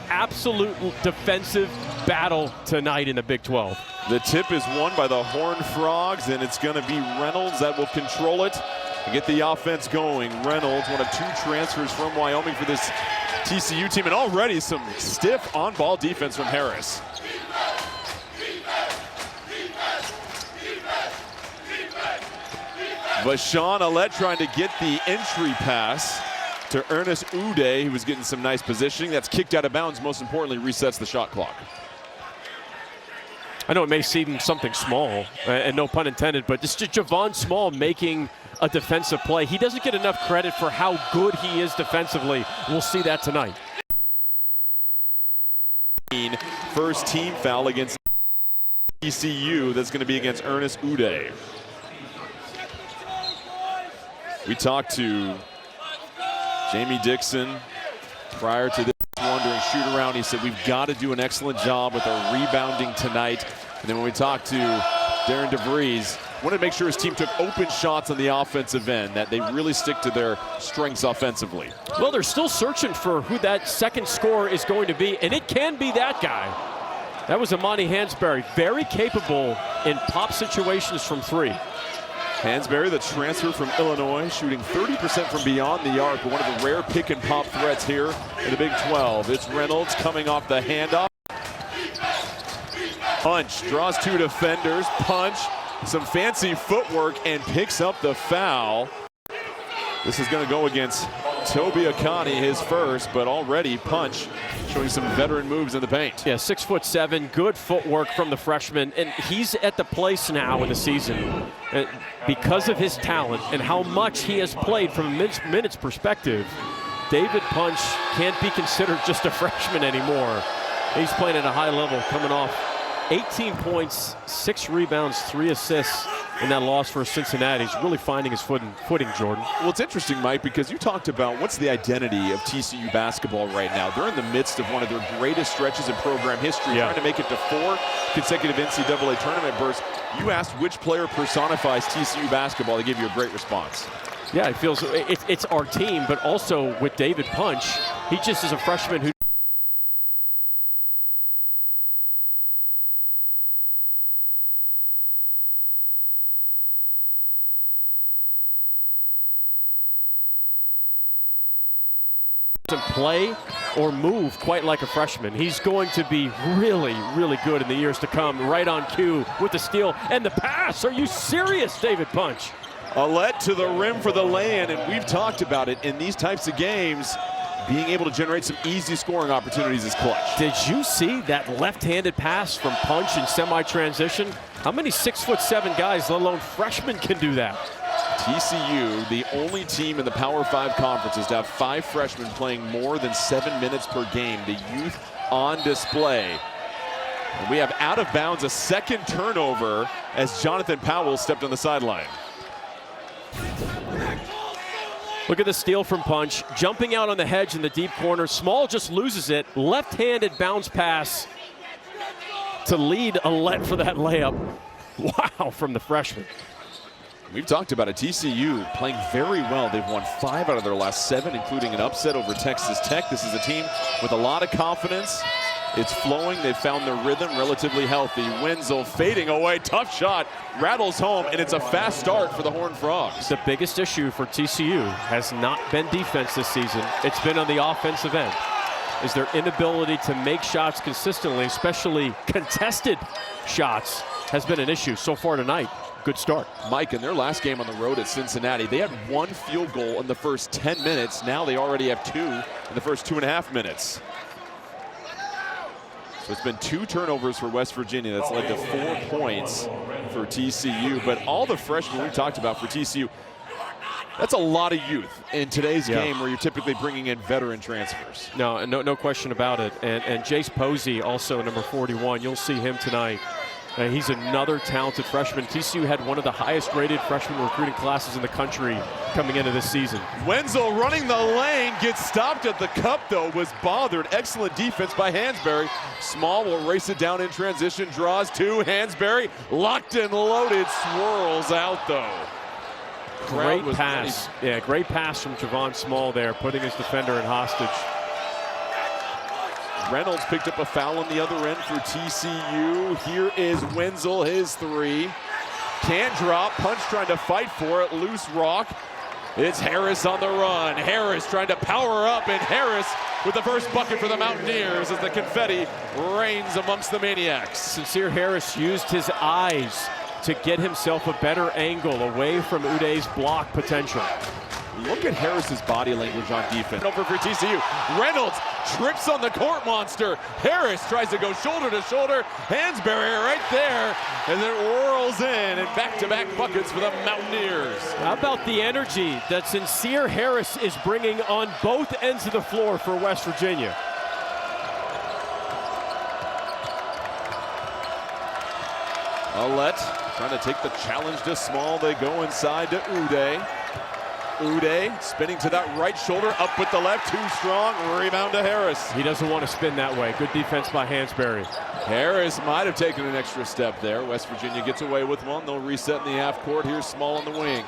Absolute defensive battle tonight in the Big 12. The tip is won by the Horned Frogs, and it's going to be Reynolds that will control it and get the offense going. Reynolds, one of 2 transfers from Wyoming for this TCU team, and already some stiff on-ball defense from Harris. Vashawn Alette trying to get the entry pass to Ernest Uday, who was getting some nice positioning. That's kicked out of bounds. Most importantly, resets the shot clock. I know it may seem something small, and no pun intended, but just Javon Small making a defensive play. He doesn't get enough credit for how good he is defensively. We'll see that tonight. First team foul against TCU. That's going to be against Ernest Uday. We talked to Jamie Dixon prior to this one during shoot around. He said, we've got to do an excellent job with our rebounding tonight. And then when we talked to Darren DeVries, wanted to make sure his team took open shots on the offensive end, that they really stick to their strengths offensively. Well, they're still searching for who that second scorer is going to be, and it can be that guy. That was Amani Hansberry, very capable in pop situations from 3. Hansberry, the transfer from Illinois, shooting 30% from beyond the arc, but one of the rare pick and pop threats here in the Big 12. It's Reynolds coming off the handoff. Punch, draws 2 defenders, punch, some fancy footwork, and picks up the foul. This is going to go against Toby Akani, his first, but already Punch showing some veteran moves in the paint. Yeah, 6'7", good footwork from the freshman, and he's at the place now in the season because of his talent and how much he has played from a minutes perspective. David Punch can't be considered just a freshman anymore. He's playing at a high level, coming off 18 points, 6 rebounds, 3 assists in that loss for Cincinnati. He's really finding his footing, Jordan. Well, it's interesting, Mike, because you talked about what's the identity of TCU basketball right now. They're in the midst of one of their greatest stretches in program history, trying to make it to 4 consecutive NCAA tournament berths. You asked which player personifies TCU basketball. They give you a great response. Yeah, it feels it's our team, but also with David Punch, he just is a freshman who play or move quite like a freshman. He's going to be really, really good in the years to come. Right on cue with the steal and the pass. Are you serious, David Punch? Alette to the rim for the lay-in, and we've talked about it in these types of games. Being able to generate some easy scoring opportunities is clutch. Did you see that left-handed pass from Punch in semi-transition? How many 6'7" guys, let alone freshmen, can do that? TCU, the only team in the Power 5 conferences to have 5 freshmen playing more than 7 minutes per game. The youth on display. And we have out of bounds, a second turnover as Jonathan Powell stepped on the sideline. Look at the steal from Punch. Jumping out on the hedge in the deep corner. Small just loses it. Left-handed bounce pass to lead Alette for that layup. Wow, from the freshman. We've talked about it. TCU playing very well. They've won 5 out of their last 7, including an upset over Texas Tech. This is a team with a lot of confidence. It's flowing. They've found their rhythm, relatively healthy. Wenzel fading away. Tough shot. Rattles home, and it's a fast start for the Horned Frogs. The biggest issue for TCU has not been defense this season. It's been on the offensive end. Is their inability to make shots consistently, especially contested shots, has been an issue so far tonight. Good start. Mike, in their last game on the road at Cincinnati, they had 1 field goal in the first 10 minutes. Now they already have 2 in the first 2.5 minutes. So it's been 2 turnovers for West Virginia. That's led to 4 points for TCU. But all the freshmen we talked about for TCU, that's a lot of youth in today's game where you're typically bringing in veteran transfers. No question about it. And Jace Posey, also number 41, you'll see him tonight. He's another talented freshman. TCU had one of the highest rated freshman recruiting classes in the country coming into this season. Wenzel running the lane, gets stopped at the cup though, was bothered. Excellent defense by Hansberry. Small will race it down in transition, draws 2. Hansberry locked and loaded, swirls out though. Great pass. Yeah, great pass from Javon Small there, putting his defender in hostage. Reynolds picked up a foul on the other end for TCU. Here is Wenzel, his three. Can't drop, Punch trying to fight for it, loose rock. It's Harris on the run. Harris trying to power up, and Harris with the first bucket for the Mountaineers as the confetti rains amongst the Maniacs. Sincere Harris used his eyes to get himself a better angle away from Uday's block potential. Look at Harris's body language on defense. Over for TCU. Reynolds trips on the court monster. Harris tries to go shoulder to shoulder. Hands barrier right there. And then whirls in, and back-to-back buckets for the Mountaineers. How about the energy that Sincere Harris is bringing on both ends of the floor for West Virginia? Ouellette trying to take the challenge to Small. They go inside to Uday. Uday spinning to that right shoulder, up with the left, too strong, rebound to Harris. He doesn't want to spin that way. Good defense by Hansberry. Harris might have taken an extra step there. West Virginia gets away with one. They'll reset in the half court. Here's Small on the wing.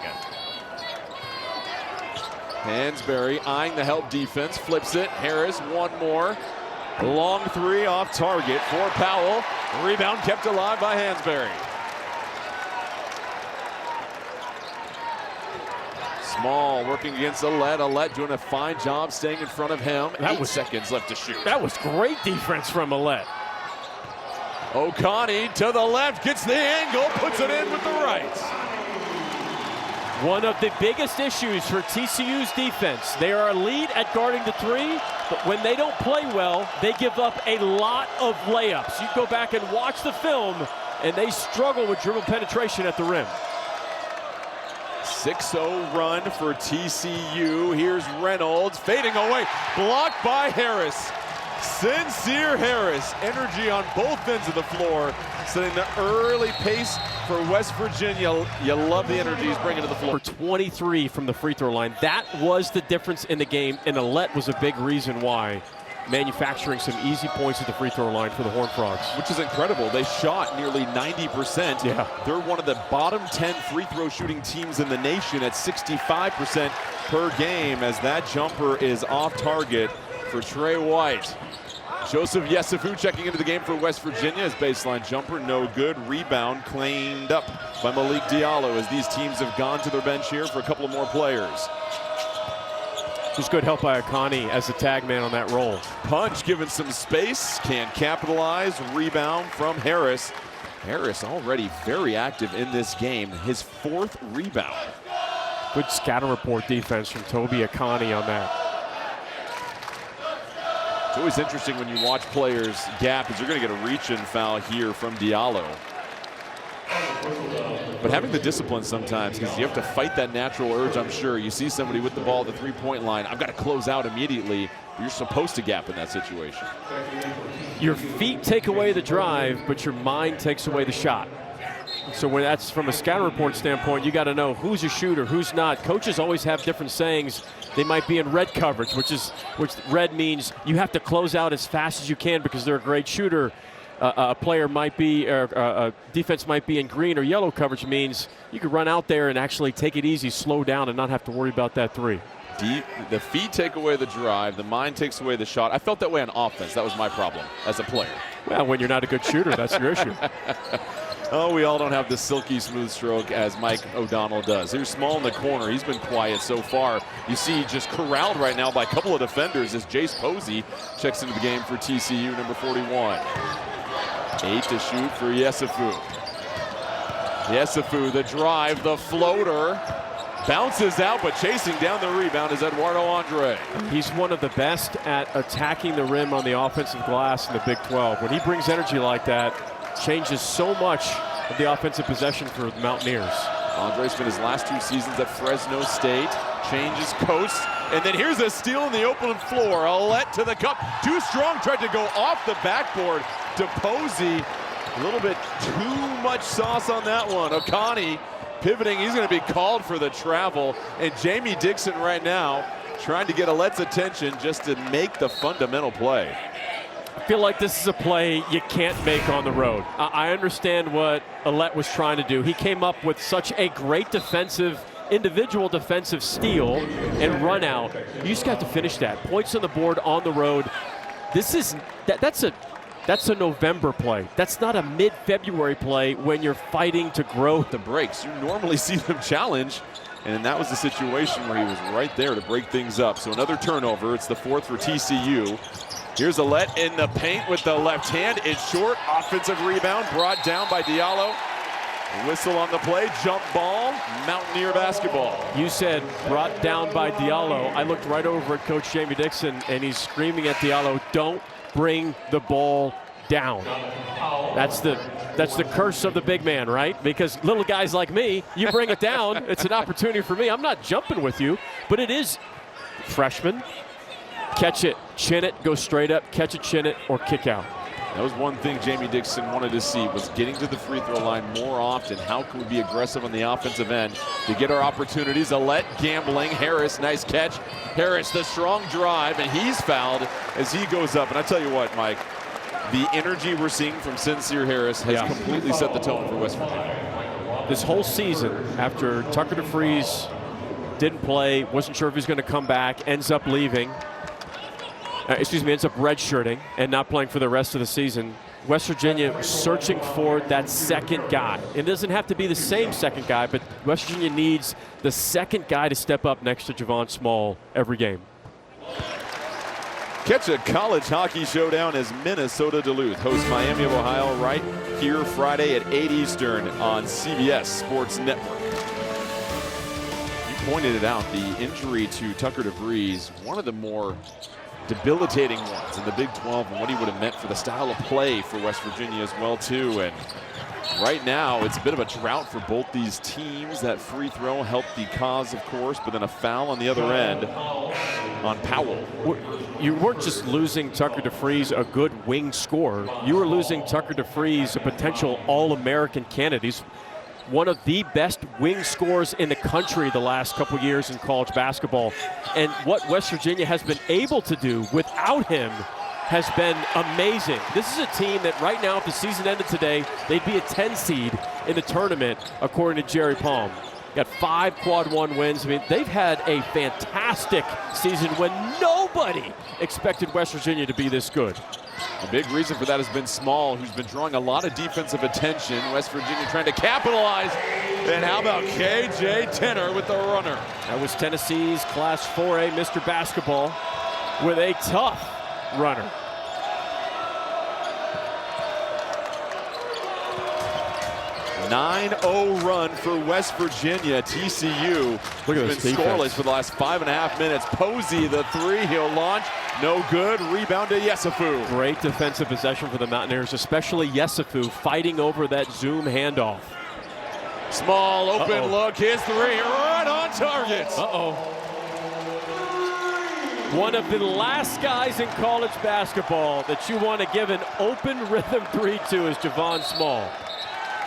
Hansberry eyeing the help defense, flips it. Harris, one more. Long three off target for Powell. Rebound kept alive by Hansberry. Small working against Ouellette. Ouellette doing a fine job staying in front of him. 8 seconds left to shoot. That was great defense from Ouellette. O'Connie to the left, gets the angle, puts it in with the right. One of the biggest issues for TCU's defense. They are elite at guarding the three, but when they don't play well, they give up a lot of layups. You go back and watch the film, and they struggle with dribble penetration at the rim. 6-0 run for TCU. Here's Reynolds fading away, blocked by Harris. Sincere Harris, energy on both ends of the floor, setting the early pace for West Virginia. You love the energy he's bringing to the floor. For 23 from the free throw line. That was the difference in the game, and Ouellette was a big reason why. Manufacturing some easy points at the free throw line for the Horned Frogs. Which is incredible. They shot nearly 90%. Yeah. They're one of the bottom 10 free throw shooting teams in the nation at 65% per game, as that jumper is off target for Trey White. Joseph Yesufu checking into the game for West Virginia. His baseline jumper, no good. Rebound claimed up by Malik Diallo as these teams have gone to their bench here for a couple of more players. Just good help by O'Connie as the tag man on that roll. Punch given some space, can't capitalize. Rebound from Harris. Harris already very active in this game. His 4th rebound. Good scatter report defense from Toby O'Connie on that. It's always interesting when you watch players gap, because you're going to get a reach-in foul here from Diallo. But having the discipline sometimes, because you have to fight that natural urge, I'm sure. You see somebody with the ball at the three-point line, I've got to close out immediately. You're supposed to gap in that situation. Your feet take away the drive, but your mind takes away the shot. So when that's from a scatter report standpoint, you got to know who's a shooter, who's not. Coaches always have different sayings. They might be in red coverage, which red means you have to close out as fast as you can because they're a great shooter. A player might be, or a defense might be in green or yellow coverage, means you can run out there and actually take it easy, slow down, and not have to worry about that three. The feet take away the drive, the mind takes away the shot. I felt that way on offense. That was my problem as a player. Well, when you're not a good shooter, that's your issue. Oh, we all don't have the silky smooth stroke as Mike O'Donnell does. Here's Small in the corner. He's been quiet so far. You see just corralled right now by a couple of defenders as Jace Posey checks into the game for TCU, number 41. 8 to shoot for Yesufu. Yesufu, the drive, the floater. Bounces out, but chasing down the rebound is Eduardo Andre. He's one of the best at attacking the rim on the offensive glass in the Big 12. When he brings energy like that, changes so much of the offensive possession for the Mountaineers. Andre spent his last 2 seasons at Fresno State, changes coast, and then here's a steal in the open floor. Ouellette to the cup, too strong, tried to go off the backboard to Posey. A little bit too much sauce on that one. O'Connie pivoting, he's going to be called for the travel, and Jamie Dixon right now trying to get Ouellette's attention just to make the fundamental play. I feel like this is a play you can't make on the road. I understand what Ouellette was trying to do. He came up with such a great individual defensive steal and run out. You just got to finish that. Points on the board on the road. That's a November play. That's not a mid-February play when you're fighting to grow the breaks. You normally see them challenge, and that was the situation where he was right there to break things up. So another turnover. It's the 4th for TCU. Here's a let in the paint with the left hand. It's short. Offensive rebound brought down by Diallo. Whistle on the play. Jump ball. Mountaineer basketball. You said brought down by Diallo. I looked right over at Coach Jamie Dixon, and he's screaming at Diallo, don't bring the ball down. That's the curse of the big man, right? Because little guys like me, you bring it down, it's an opportunity for me. I'm not jumping with you, but it is freshman. Catch it, chin it, go straight up, catch it, chin it, or kick out. That was one thing Jamie Dixon wanted to see, was getting to the free throw line more often. How can we be aggressive on the offensive end to get our opportunities? Alette gambling. Harris, nice catch. Harris, the strong drive, and he's fouled as he goes up. And I tell you what, Mike, the energy we're seeing from Sincere Harris has completely set the tone for West Virginia. This whole season, after Tucker DeFries didn't play, wasn't sure if he's going to come back, ends up leaving. Ends up redshirting and not playing for the rest of the season. West Virginia searching for that second guy. It doesn't have to be the same second guy, but West Virginia needs the second guy to step up next to Javon Small every game. Catch a college hockey showdown as Minnesota Duluth hosts Miami of Ohio right here Friday at 8 Eastern on CBS Sports Network. You pointed it out, the injury to Tucker DeVries, one of the more debilitating ones in the Big 12, and what he would have meant for the style of play for West Virginia as well too. And right now it's a bit of a drought for both these teams. That free throw helped the cause, of course, but then a foul on the other end on Powell. You weren't just losing Tucker DeFries, a good wing scorer. You were losing Tucker DeFries, a potential All-American candidate. He's one of the best wing scorers in the country the last couple years in college basketball. And what West Virginia has been able to do without him has been amazing. This is a team that right now, if the season ended today, they'd be a 10 seed in the tournament, according to Jerry Palm. Got 5 quad 1 wins. I mean, they've had a fantastic season when nobody expected West Virginia to be this good. A big reason for that has been Small, who's been drawing a lot of defensive attention. West Virginia trying to capitalize. And how about KJ Tenner with the runner? That was Tennessee's Class 4A Mr. Basketball with a tough runner. A 9-0 run for West Virginia. TCU Look at has been scoreless for the last 5.5 minutes. Posey, the three, he'll launch. No good. Rebound to Yesufu. Great defensive possession for the Mountaineers, especially Yesufu fighting over that zoom handoff. Small open look. His three right on target. One of the last guys in college basketball that you want to give an open rhythm 3 to is Javon Small.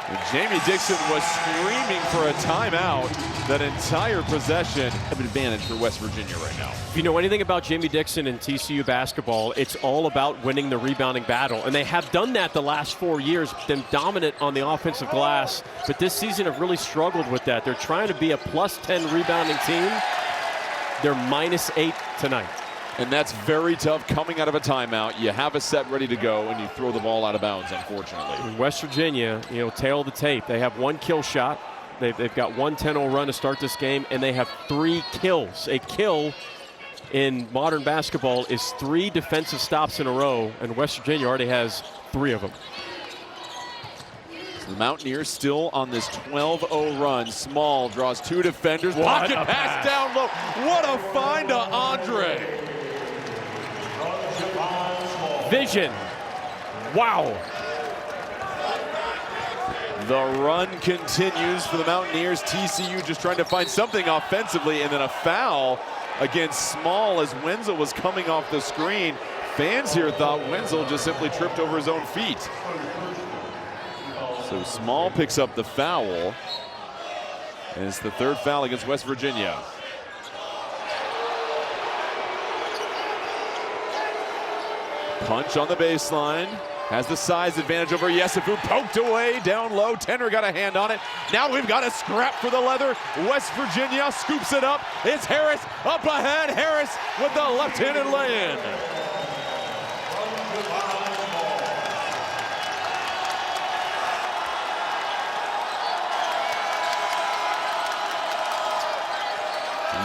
And Jamie Dixon was screaming for a timeout. That entire possession of advantage for West Virginia right now. If you know anything about Jamie Dixon and TCU basketball, it's all about winning the rebounding battle. And they have done that the last 4 years, been dominant on the offensive glass. But this season have really struggled with that. They're trying to be a +10 rebounding team. They're -8 tonight. And that's very tough coming out of a timeout. You have a set ready to go, and you throw the ball out of bounds, unfortunately. West Virginia, tail of the tape. They have 1 kill shot. They've got 1 10-0 run to start this game, and they have 3 kills. A kill in modern basketball is 3 defensive stops in a row, and West Virginia already has 3 of them. So the Mountaineers still on this 12-0 run. Small draws 2 defenders. Pocket pass down low. What a find to Andre. Vision. Wow. The run continues for the Mountaineers. TCU just trying to find something offensively, and then a foul against Small as Wenzel was coming off the screen. Fans here thought Wenzel just simply tripped over his own feet. So Small picks up the foul, and it's the 3rd foul against West Virginia. Punch on the baseline. Has the size advantage over Yesufu. Poked away down low. Tenner got a hand on it. Now we've got a scrap for the leather. West Virginia scoops it up. It's Harris up ahead. Harris with the left-handed lay-in.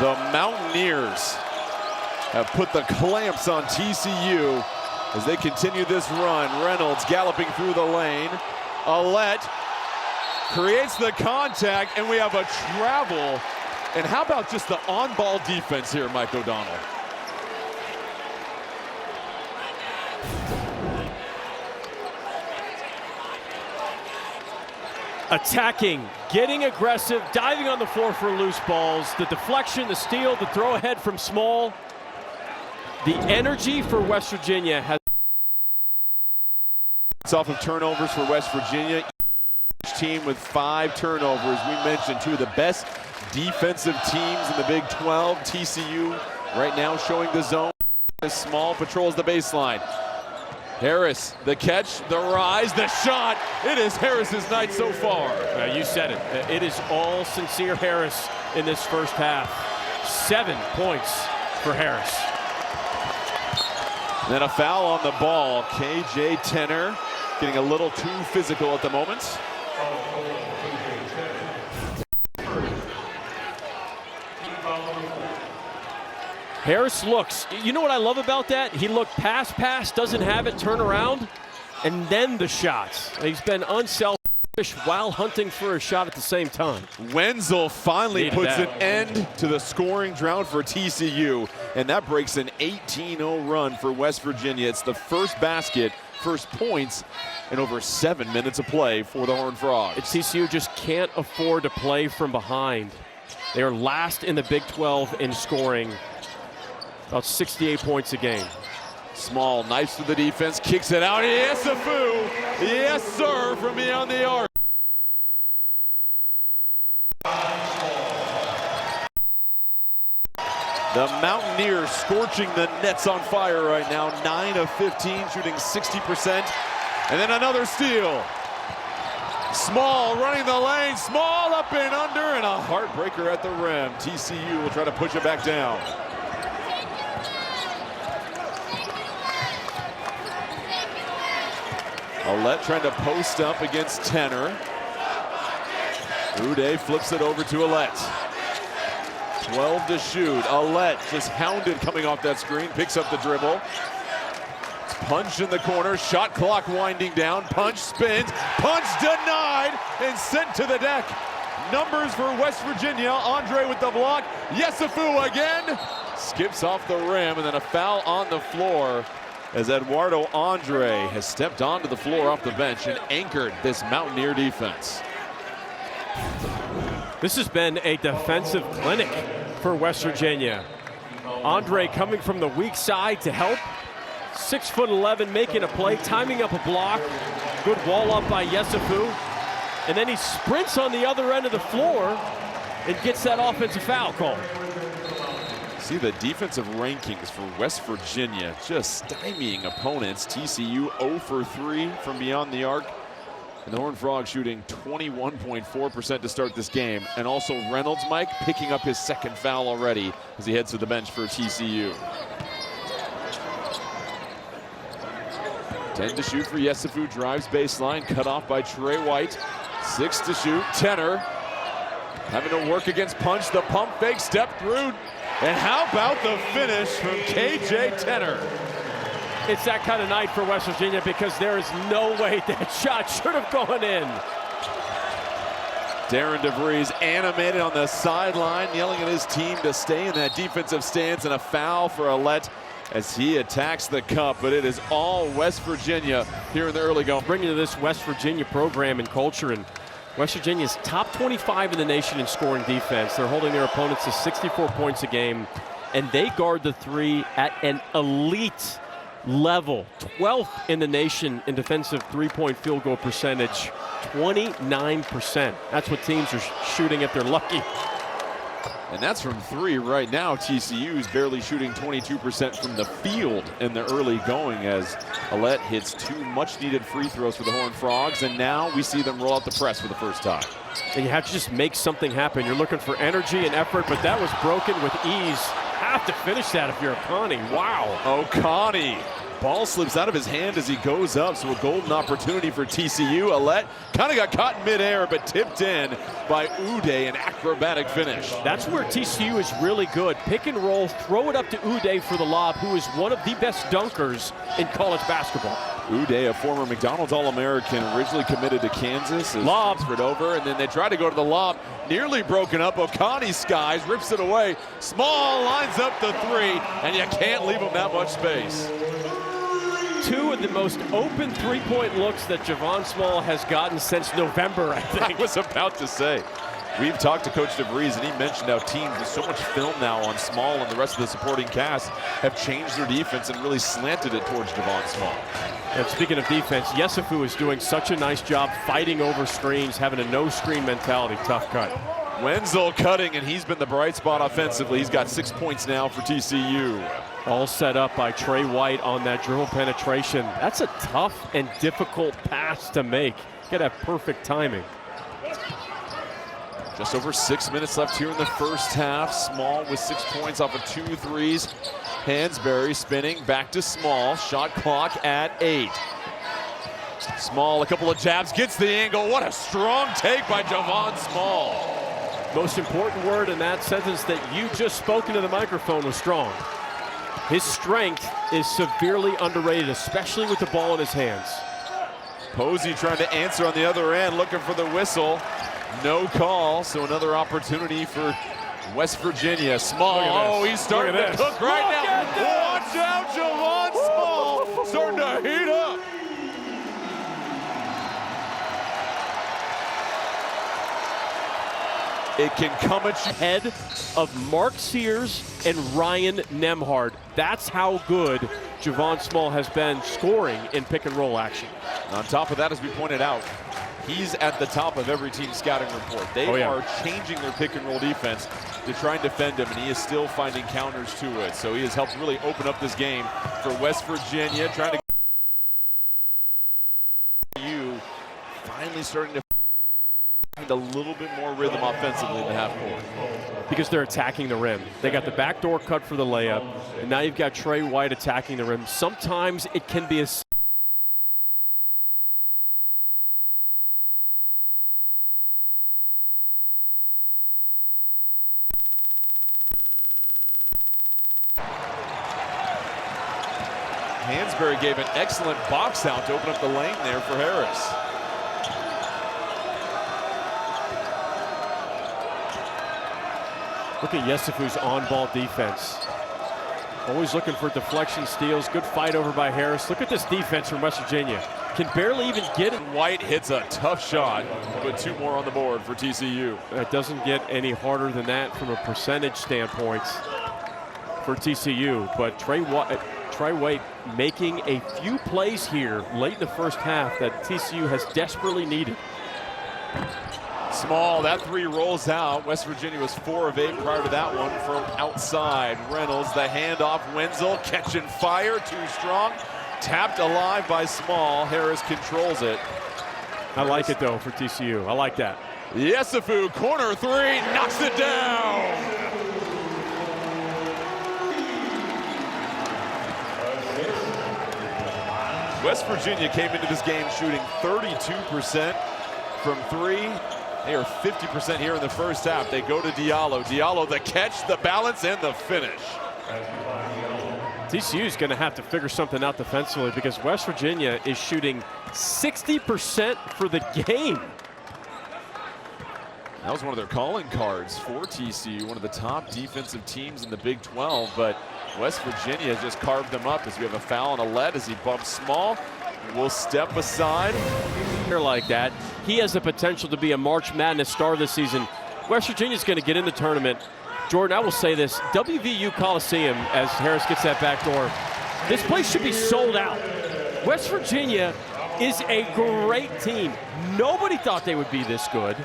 The Mountaineers have put the clamps on TCU as they continue this run. Reynolds galloping through the lane. Alette creates the contact, and we have a travel. And how about just the on-ball defense here, Mike O'Donnell? Attacking, getting aggressive, diving on the floor for loose balls. The deflection, the steal, the throw ahead from Small. The energy for West Virginia has. It's off of turnovers for West Virginia. Each team with 5 turnovers. We mentioned 2 of the best defensive teams in the Big 12. TCU right now showing the zone. Small patrols the baseline. Harris, the catch, the rise, the shot. It is Harris's night so far. You said it. It is all sincere Harris in this first half. 7 points for Harris. Then a foul on the ball. KJ Tenner getting a little too physical at the moment. Harris looks, you know what I love about that? He looked pass, doesn't have it, turn around, and then the shots. He's been unselfish while hunting for a shot at the same time. Wenzel finally Needed puts that. an end to the scoring drought for TCU, and that breaks an 18-0 run for West Virginia. It's the first basket, first points in over 7 minutes of play for the Horned Frogs. TCU just can't afford to play from behind. They are last in the Big 12 in scoring, about 68 points a game. Small, nice to the defense, kicks it out. Yes, Afu. Yes, sir, from beyond the arc. The Mountaineers scorching the nets on fire right now. 9 of 15, shooting 60%. And then another steal. Small running the lane. Small up and under, and a heartbreaker at the rim. TCU will try to push it back down. Alette trying to post up against Tenner. Uday flips it over to Alette. 12 to shoot. Alette just hounded coming off that screen, picks up the dribble. It's punched in the corner, shot clock winding down, punch spins, punch denied and sent to the deck. Numbers for West Virginia. Andre with the block. Yesufu again. Skips off the rim, and then a foul on the floor as Eduardo Andre has stepped onto the floor off the bench and anchored this Mountaineer defense. This has been a defensive clinic for West Virginia. Andre coming from the weak side to help. 6'11", making a play, timing up a block. Good wall up by Yesufu. And then he sprints on the other end of the floor and gets that offensive foul call. See the defensive rankings for West Virginia, just stymieing opponents. TCU 0 for 3 from beyond the arc. And the Horned Frogs shooting 21.4% to start this game. And also Reynolds, Mike, picking up his second foul already as he heads to the bench for TCU. 10 to shoot for Yesufu, drives baseline, cut off by Trey White. 6 to shoot, Tenner having to work against punch, the pump fake, step through. And how about the finish from KJ Tenner? It's that kind of night for West Virginia because there is no way that shot should have gone in. Darren DeVries animated on the sideline, yelling at his team to stay in that defensive stance, and a foul for Alette as he attacks the cup. But it is all West Virginia here in the early going. Bringing to this West Virginia program and culture, and West Virginia's top 25 in the nation in scoring defense. They're holding their opponents to 64 points a game, and they guard the three at an elite level. 12th in the nation in defensive three-point field goal percentage, 29%. That's what teams are shooting if they're lucky. And that's from 3 right now. TCU is barely shooting 22% from the field in the early going as Alette hits 2 much-needed free throws for the Horned Frogs, and now we see them roll out the press for the first time. And you have to just make something happen. You're looking for energy and effort, but that was broken with ease. Have to finish that if you're Oconee. Wow. Oconee Ball slips out of his hand as he goes up, so a golden opportunity for TCU. Alette kind of got caught in midair, but tipped in by Uday, an acrobatic finish. That's where TCU is really good. Pick and roll, throw it up to Uday for the lob, who is one of the best dunkers in college basketball. Uday, a former McDonald's All-American, originally committed to Kansas. Lob. Transferred over, and then they tried to go to the lob. Nearly broken up. Okani skies, rips it away. Small lines up the three, and you can't leave him that much space. Two of the most open three-point looks that Javon Small has gotten since November, I think. I was about to say. We've talked to Coach DeVries, and he mentioned how teams with so much film now on Small and the rest of the supporting cast have changed their defense and really slanted it towards Javon Small. And speaking of defense, Yesufu is doing such a nice job fighting over screens, having a no-screen mentality. Tough cut. Wenzel cutting, and he's been the bright spot offensively. He's got 6 points now for TCU. All set up by Trey White on that dribble penetration. That's a tough and difficult pass to make. You gotta have perfect timing. Just over 6 minutes left here in the first half. Small with 6 points off of 2 threes. Hansberry spinning back to Small. Shot clock at 8. Small, a couple of jabs, gets the angle. What a strong take by Javon Small. Most important word in that sentence that you just spoke into the microphone was strong. His strength is severely underrated, especially with the ball in his hands. Posey trying to answer on the other end, looking for the whistle. No call, so another opportunity for West Virginia. Small, oh, he's starting to cook right now. Watch out, Javon Small, starting to heat up. It can come at you. Head of Mark Sears and Ryan Nemhard. That's how good Javon Small has been scoring in pick and roll action. On top of that, as we pointed out, he's at the top of every team scouting report. They are changing their pick and roll defense to try and defend him, and he is still finding counters to it. So he has helped really open up this game for West Virginia, trying to finally starting to find a little bit more rhythm offensively in the half court. Because they're attacking the rim. They got the backdoor cut for the layup, and now you've got Trey White attacking the rim. Sometimes it can be a Hansberry gave an excellent box out to open up the lane there for Harris. Look at Yesufu's on-ball defense. Always looking for deflection steals. Good fight over by Harris. Look at this defense from West Virginia. Can barely even get it. White hits a tough shot, but 2 more on the board for TCU. It doesn't get any harder than that from a percentage standpoint for TCU. But Trey White making a few plays here late in the first half that TCU has desperately needed. Small, that 3 rolls out. West Virginia was 4 of 8 prior to that one from outside. Reynolds, the handoff. Wenzel catching fire, too strong. Tapped alive by Small. Harris controls it. I like it though for TCU. I like that. Yesufu, corner 3, knocks it down. West Virginia came into this game shooting 32% from 3. They are 50% here in the first half. They go to Diallo. Diallo, the catch, the balance, and the finish. TCU is going to have to figure something out defensively because West Virginia is shooting 60% for the game. That was one of their calling cards for TCU, one of the top defensive teams in the Big 12, but West Virginia just carved them up as we have a foul on Alette as he bumps Small. We'll step aside. Like that, he has the potential to be a March Madness star this season. West Virginia's going to get in the tournament. Jordan, I will say this, WVU Coliseum, as Harris gets that back door, this place should be sold out. West Virginia is a great team. Nobody thought they would be this good.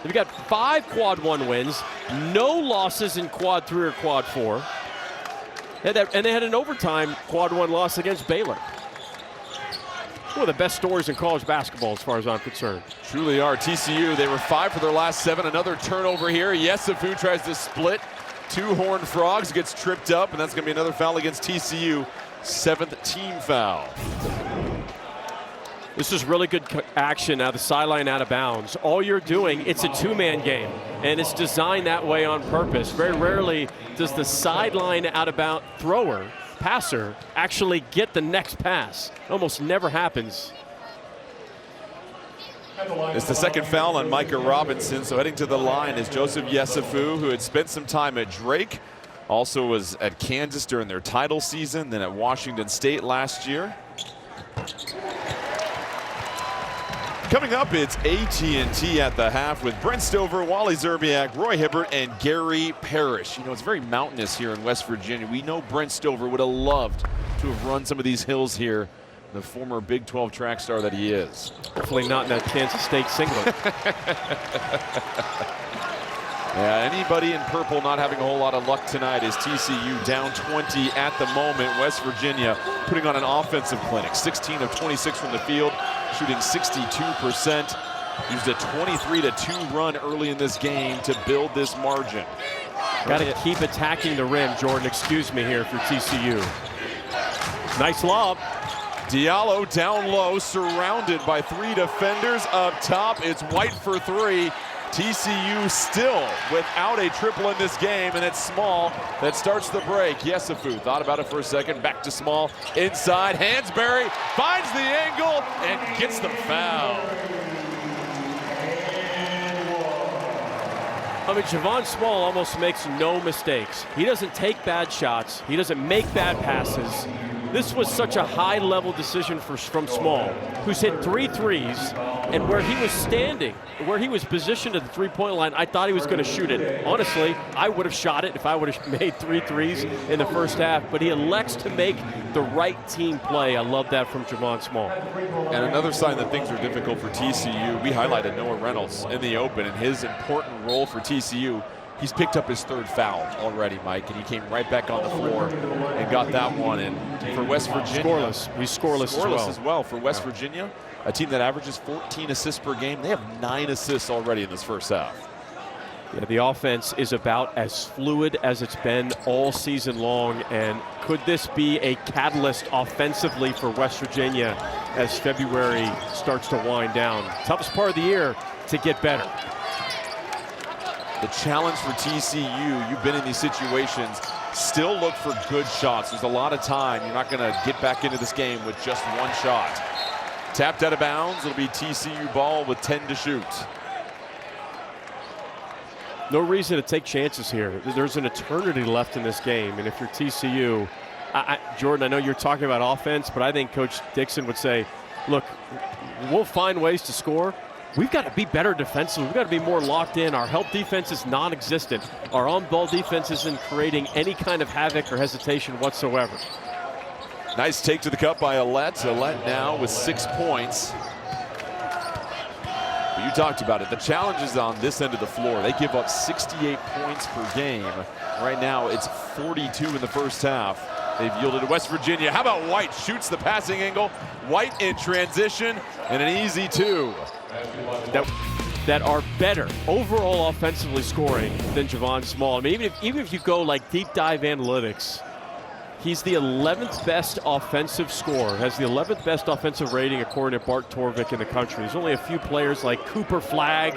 They've got 5 quad 1 wins, no losses in quad 3 or quad 4. And they had an overtime quad 1 loss against Baylor. One of the best stories in college basketball as far as I'm concerned. Truly are. TCU, they were 5 for their last 7. Another turnover here. Yesufu tries to split 2 Horned Frogs, gets tripped up, and that's going to be another foul against TCU 7th team foul. This is really good action now, the sideline out of bounds. All you're doing, it's a two-man game, and it's designed that way on purpose. Very rarely does the sideline out of bounds passer actually get the next pass. Almost never happens. It's the second foul on Micah Robinson, so heading to the line is Joseph Yesufu, who had spent some time at Drake, also was at Kansas during their title season, then at Washington State last year. Coming up, it's AT&T at the half with Brent Stover, Wally Zerbiak, Roy Hibbert, and Gary Parrish. You know, it's very mountainous here in West Virginia. We know Brent Stover would have loved to have run some of these hills here, the former Big 12 track star that he is. Hopefully not in that Kansas State singlet. Yeah, anybody in purple not having a whole lot of luck tonight is TCU down 20 at the moment. West Virginia putting on an offensive clinic. 16 of 26 from the field, shooting 62%. Used a 23-2 run early in this game to build this margin. Got to keep attacking the rim, Jordan. Excuse me here for TCU. Nice lob. Diallo down low, surrounded by 3 defenders up top. It's White for 3. TCU still without a triple in this game, and it's Small that starts the break. Yesufu thought about it for a second, back to Small, inside, Hansberry finds the angle and gets the foul. I mean, Javon Small almost makes no mistakes. He doesn't take bad shots. He doesn't make bad passes. This was such a high-level decision from Small, who's hit 3 threes, and where he was standing, where he was positioned at the three-point line, I thought he was going to shoot it. Honestly, I would have shot it if I would have made 3 threes in the first half, but he elects to make the right team play. I love that from Javon Small. And another sign that things are difficult for TCU, we highlighted Noah Reynolds in the open and his important role for TCU. He's picked up his 3rd foul already, Mike, and he came right back on the floor and got that one. And for West Virginia, scoreless. He's scoreless as well. For West Virginia, a team that averages 14 assists per game, they have 9 assists already in this first half. Yeah, the offense is about as fluid as it's been all season long, and could this be a catalyst offensively for West Virginia as February starts to wind down? Toughest part of the year to get better. The challenge for TCU, you've been in these situations, still look for good shots. There's a lot of time. You're not going to get back into this game with just one shot. Tapped out of bounds. It'll be TCU ball with 10 to shoot. No reason to take chances here. There's an eternity left in this game, and if you're TCU, Jordan, I know you're talking about offense, but I think Coach Dixon would say, look, we'll find ways to score. We've got to be better defensively. We've got to be more locked in. Our help defense is non-existent. Our on-ball defense isn't creating any kind of havoc or hesitation whatsoever. Nice take to the cup by Alette. Alette now with 6 points. But you talked about it. The challenge is on this end of the floor. They give up 68 points per game. Right now it's 42 in the first half. They've yielded to West Virginia. How about White? Shoots the passing angle. White in transition and an easy 2. That are better overall offensively scoring than Javon Small. I mean, even if you go like deep dive analytics, he's the 11th best offensive scorer, has the 11th best offensive rating according to Bart Torvik in the country. There's only a few players like Cooper Flagg,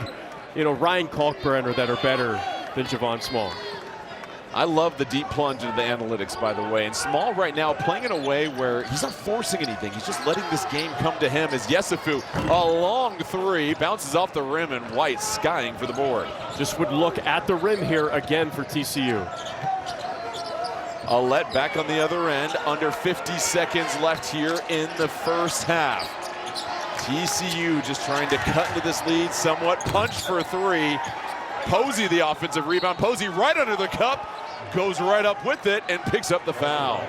Ryan Kalkbrenner that are better than Javon Small. I love the deep plunge into the analytics, by the way. And Small right now playing in a way where he's not forcing anything. He's just letting this game come to him as Yesufu, a long 3, bounces off the rim, and White skying for the board. Just would look at the rim here again for TCU. Alette back on the other end, under 50 seconds left here in the first half. TCU just trying to cut into this lead somewhat. Punch for 3. Posey the offensive rebound. Posey right under the cup, goes right up with it and picks up the foul.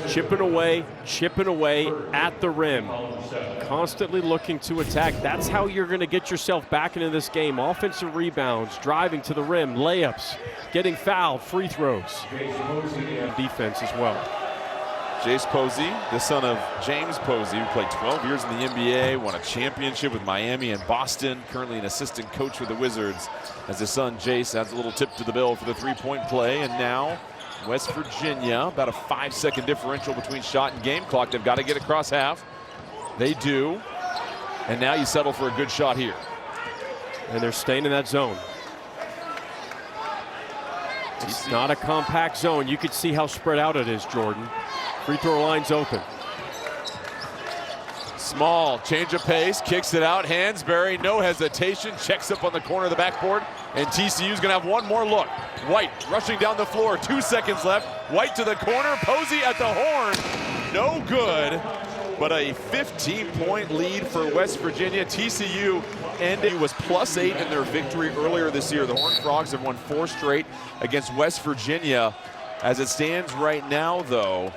Chipping away at the rim. Constantly looking to attack. That's how you're going to get yourself back into this game. Offensive rebounds, driving to the rim, layups, getting fouled, free throws. Defense as well. Jace Posey, the son of James Posey, who played 12 years in the NBA, won a championship with Miami and Boston, currently an assistant coach for the Wizards, as his son Jace adds a little tip to the bill for the three-point play. And now West Virginia, about a 5-second differential between shot and game clock. They've got to get across half. They do. And now you settle for a good shot here. And they're staying in that zone. It's not a compact zone. You can see how spread out it is, Jordan. Free throw line's open. Small, change of pace, kicks it out. Hansberry, no hesitation, checks up on the corner of the backboard, and TCU's gonna have one more look. White rushing down the floor, 2 seconds left. White to the corner, Posey at the horn, no good. But a 15-point lead for West Virginia. TCU ending was +8 in their victory earlier this year. The Horned Frogs have won 4 straight against West Virginia. As it stands right now, though,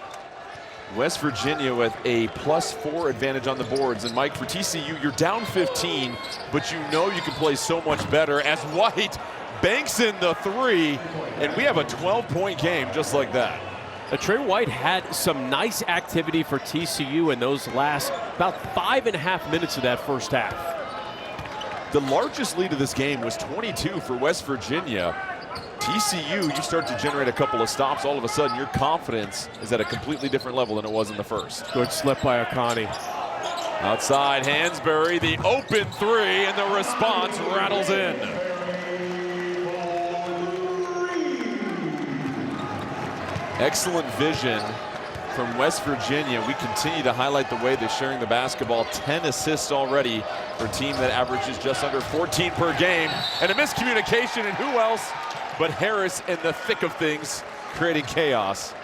West Virginia with a +4 advantage on the boards. And Mike, for TCU, you're down 15, but you know you can play so much better as White banks in the 3, and we have a 12-point game just like that. Trey White had some nice activity for TCU in those last about 5.5 minutes of that first half. The largest lead of this game was 22 for West Virginia. TCU, you start to generate a couple of stops, all of a sudden your confidence is at a completely different level than it was in the first. Good slip by Akani. Outside, Hansberry, the open 3, and the response rattles in. Excellent vision from West Virginia. We continue to highlight the way they're sharing the basketball. 10 assists already for a team that averages just under 14 per game. And a miscommunication, and who else but Harris in the thick of things, creating chaos.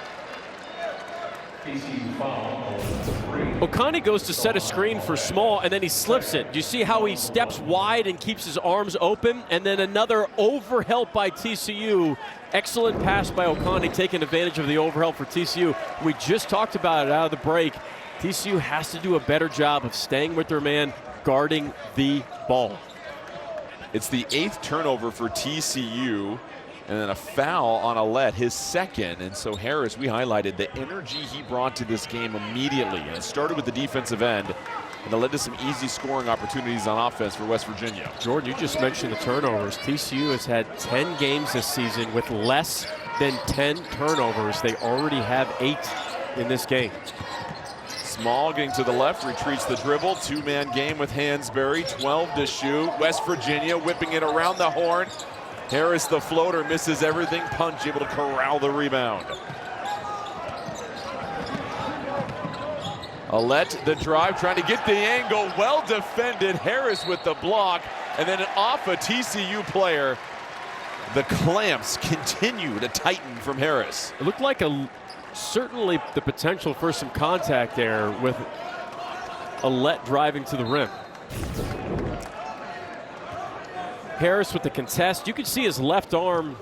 Akani goes to set a screen for Small, and then he slips it. Do you see how he steps wide and keeps his arms open? And then another overhelp by TCU. Excellent pass by Akani, taking advantage of the overhelp for TCU. We just talked about it out of the break. TCU has to do a better job of staying with their man, guarding the ball. It's the 8th turnover for TCU, and then a foul on Alette, his second. And so Harris, we highlighted the energy he brought to this game immediately. And it started with the defensive end, and it led to some easy scoring opportunities on offense for West Virginia. Jordan, you just mentioned the turnovers. TCU has had 10 games this season with less than 10 turnovers. They already have 8 in this game. Small getting to the left, retreats the dribble. 2-man game with Hansberry, 12 to shoot. West Virginia whipping it around the horn. Harris, the floater, misses everything. Punch able to corral the rebound. Alette, the drive, trying to get the angle. Well defended. Harris with the block. And then off a TCU player. The clamps continue to tighten from Harris. It looked like certainly the potential for some contact there with Alette driving to the rim. Harris with the contest. You can see his left arm.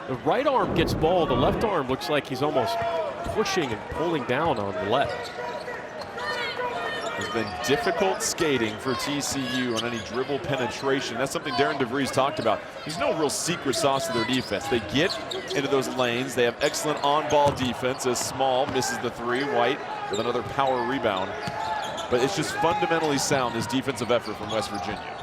The right arm gets ball. The left arm looks like he's almost pushing and pulling down on the left. Has been difficult skating for TCU on any dribble penetration. That's something Darren DeVries talked about. There's no real secret sauce to their defense. They get into those lanes. They have excellent on-ball defense as Small misses the 3. White with another power rebound. But it's just fundamentally sound, this defensive effort from West Virginia.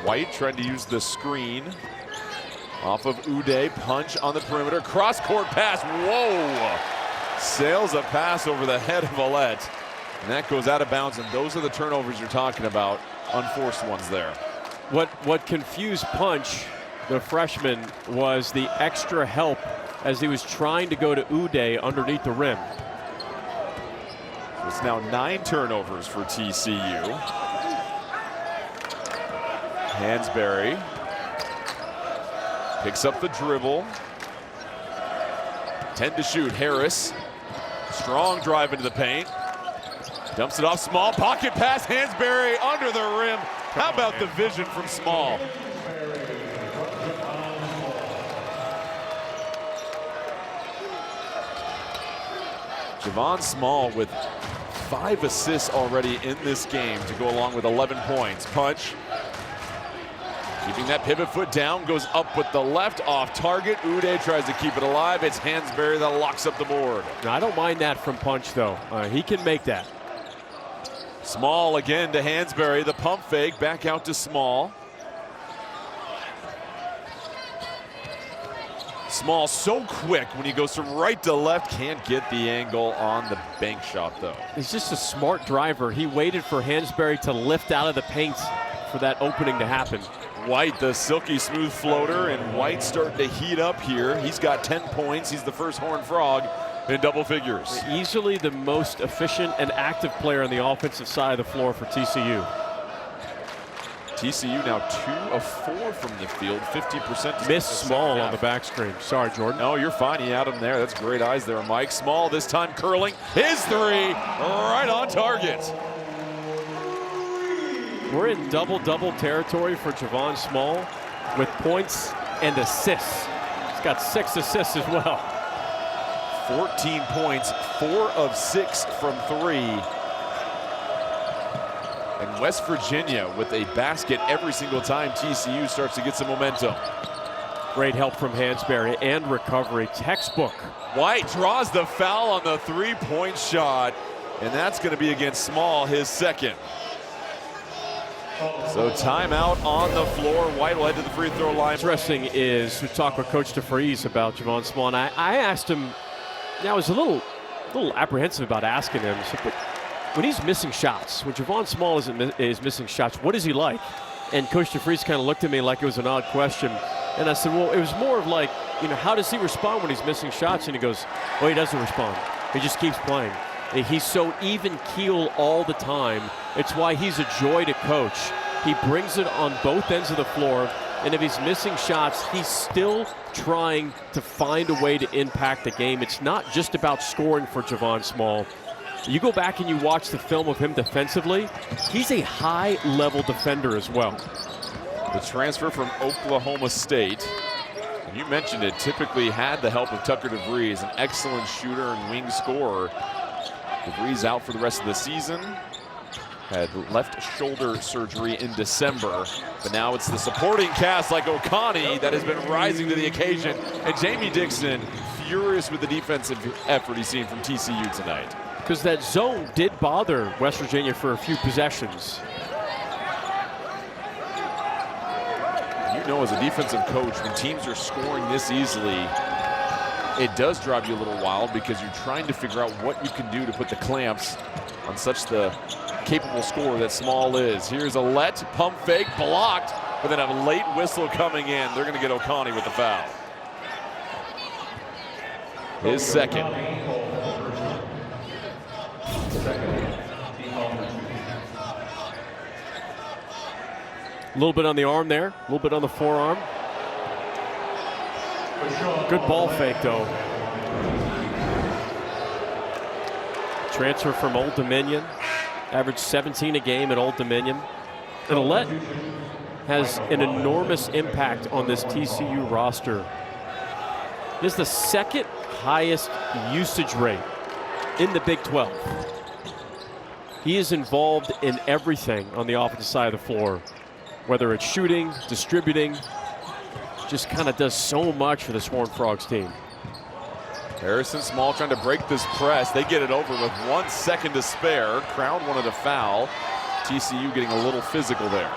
White trying to use the screen off of Uday. Punch on the perimeter. Cross-court pass. Whoa! Sails a pass over the head of Alette. And that goes out of bounds, and those are the turnovers you're talking about. Unforced ones there. What confused Punch, the freshman, was the extra help as he was trying to go to Uday underneath the rim. It's now 9 turnovers for TCU. Hansberry picks up the dribble. 10 to shoot. Harris, strong drive into the paint. Dumps it off Small. Pocket pass. Hansberry under the rim. How about the vision from Small? Javon Small with 5 assists already in this game to go along with 11 points. Punch. Keeping that pivot foot down, goes up with the left, off target. Uday tries to keep it alive. It's Hansberry that locks up the board. Now, I don't mind that from Punch, though. He can make that. Small again to Hansberry. The pump fake, back out to Small. Small so quick when he goes from right to left. Can't get the angle on the bank shot, though. He's just a smart driver. He waited for Hansberry to lift out of the paint for that opening to happen. White, the silky smooth floater, and White starting to heat up here. He's got 10 points. He's the first Horned Frog in double figures. Easily the most efficient and active player on the offensive side of the floor for TCU. TCU now 2 of 4 from the field, 50%. Missed Small on the back screen. Sorry, Jordan. No, you're fine. He had him there. That's great eyes there, Mike. Small this time curling. His three right on target. We're in double-double territory for Javon Small with points and assists. He's got 6 assists as well. 14 points, 4 of 6 from 3. And West Virginia with a basket every single time TCU starts to get some momentum. Great help from Hansberry and recovery. Textbook. White draws the foul on the three-point shot, and that's going to be against Small, his second. So timeout on the floor. White will head to the free throw line. Interesting is we talked with Coach DeFries about Javon Small, and I asked him. I was a little apprehensive about asking him. So, but when he's missing shots, when Javon Small is missing shots, what is he like? And Coach DeFries kind of looked at me like it was an odd question. And I said, well, it was more of like, how does he respond when he's missing shots? And he goes, well, he doesn't respond. He just keeps playing. He's so even keel all the time. It's why he's a joy to coach. He brings it on both ends of the floor, and if he's missing shots, he's still trying to find a way to impact the game. It's not just about scoring for Javon Small. You go back and you watch the film of him defensively, he's a high-level defender as well. The transfer from Oklahoma State, and you mentioned it, typically had the help of Tucker DeVries, an excellent shooter and wing scorer. DeVries out for the rest of the season. Had left shoulder surgery in December, but now it's the supporting cast like O'Connie that has been rising to the occasion. And Jamie Dixon furious with the defensive effort he's seen from TCU tonight. Because that zone did bother West Virginia for a few possessions. As a defensive coach, when teams are scoring this easily, it does drive you a little wild because you're trying to figure out what you can do to put the clamps on such the capable scorer that Small is. Here's a pump fake, blocked, but then a late whistle coming in. They're going to get O'Connie with the foul. His second. A little bit on the arm there, a little bit on the forearm. Good ball fake, though. Transfer from Old Dominion. Averaged 17 a game at Old Dominion. And Alette has an enormous impact on this TCU roster. This is the second highest usage rate in the Big 12. He is involved in everything on the offensive side of the floor. Whether it's shooting, distributing, just kind of does so much for this Horned Frogs team. Harrison Small trying to break this press. They get it over with 1 second to spare. Crown wanted a foul. TCU getting a little physical there.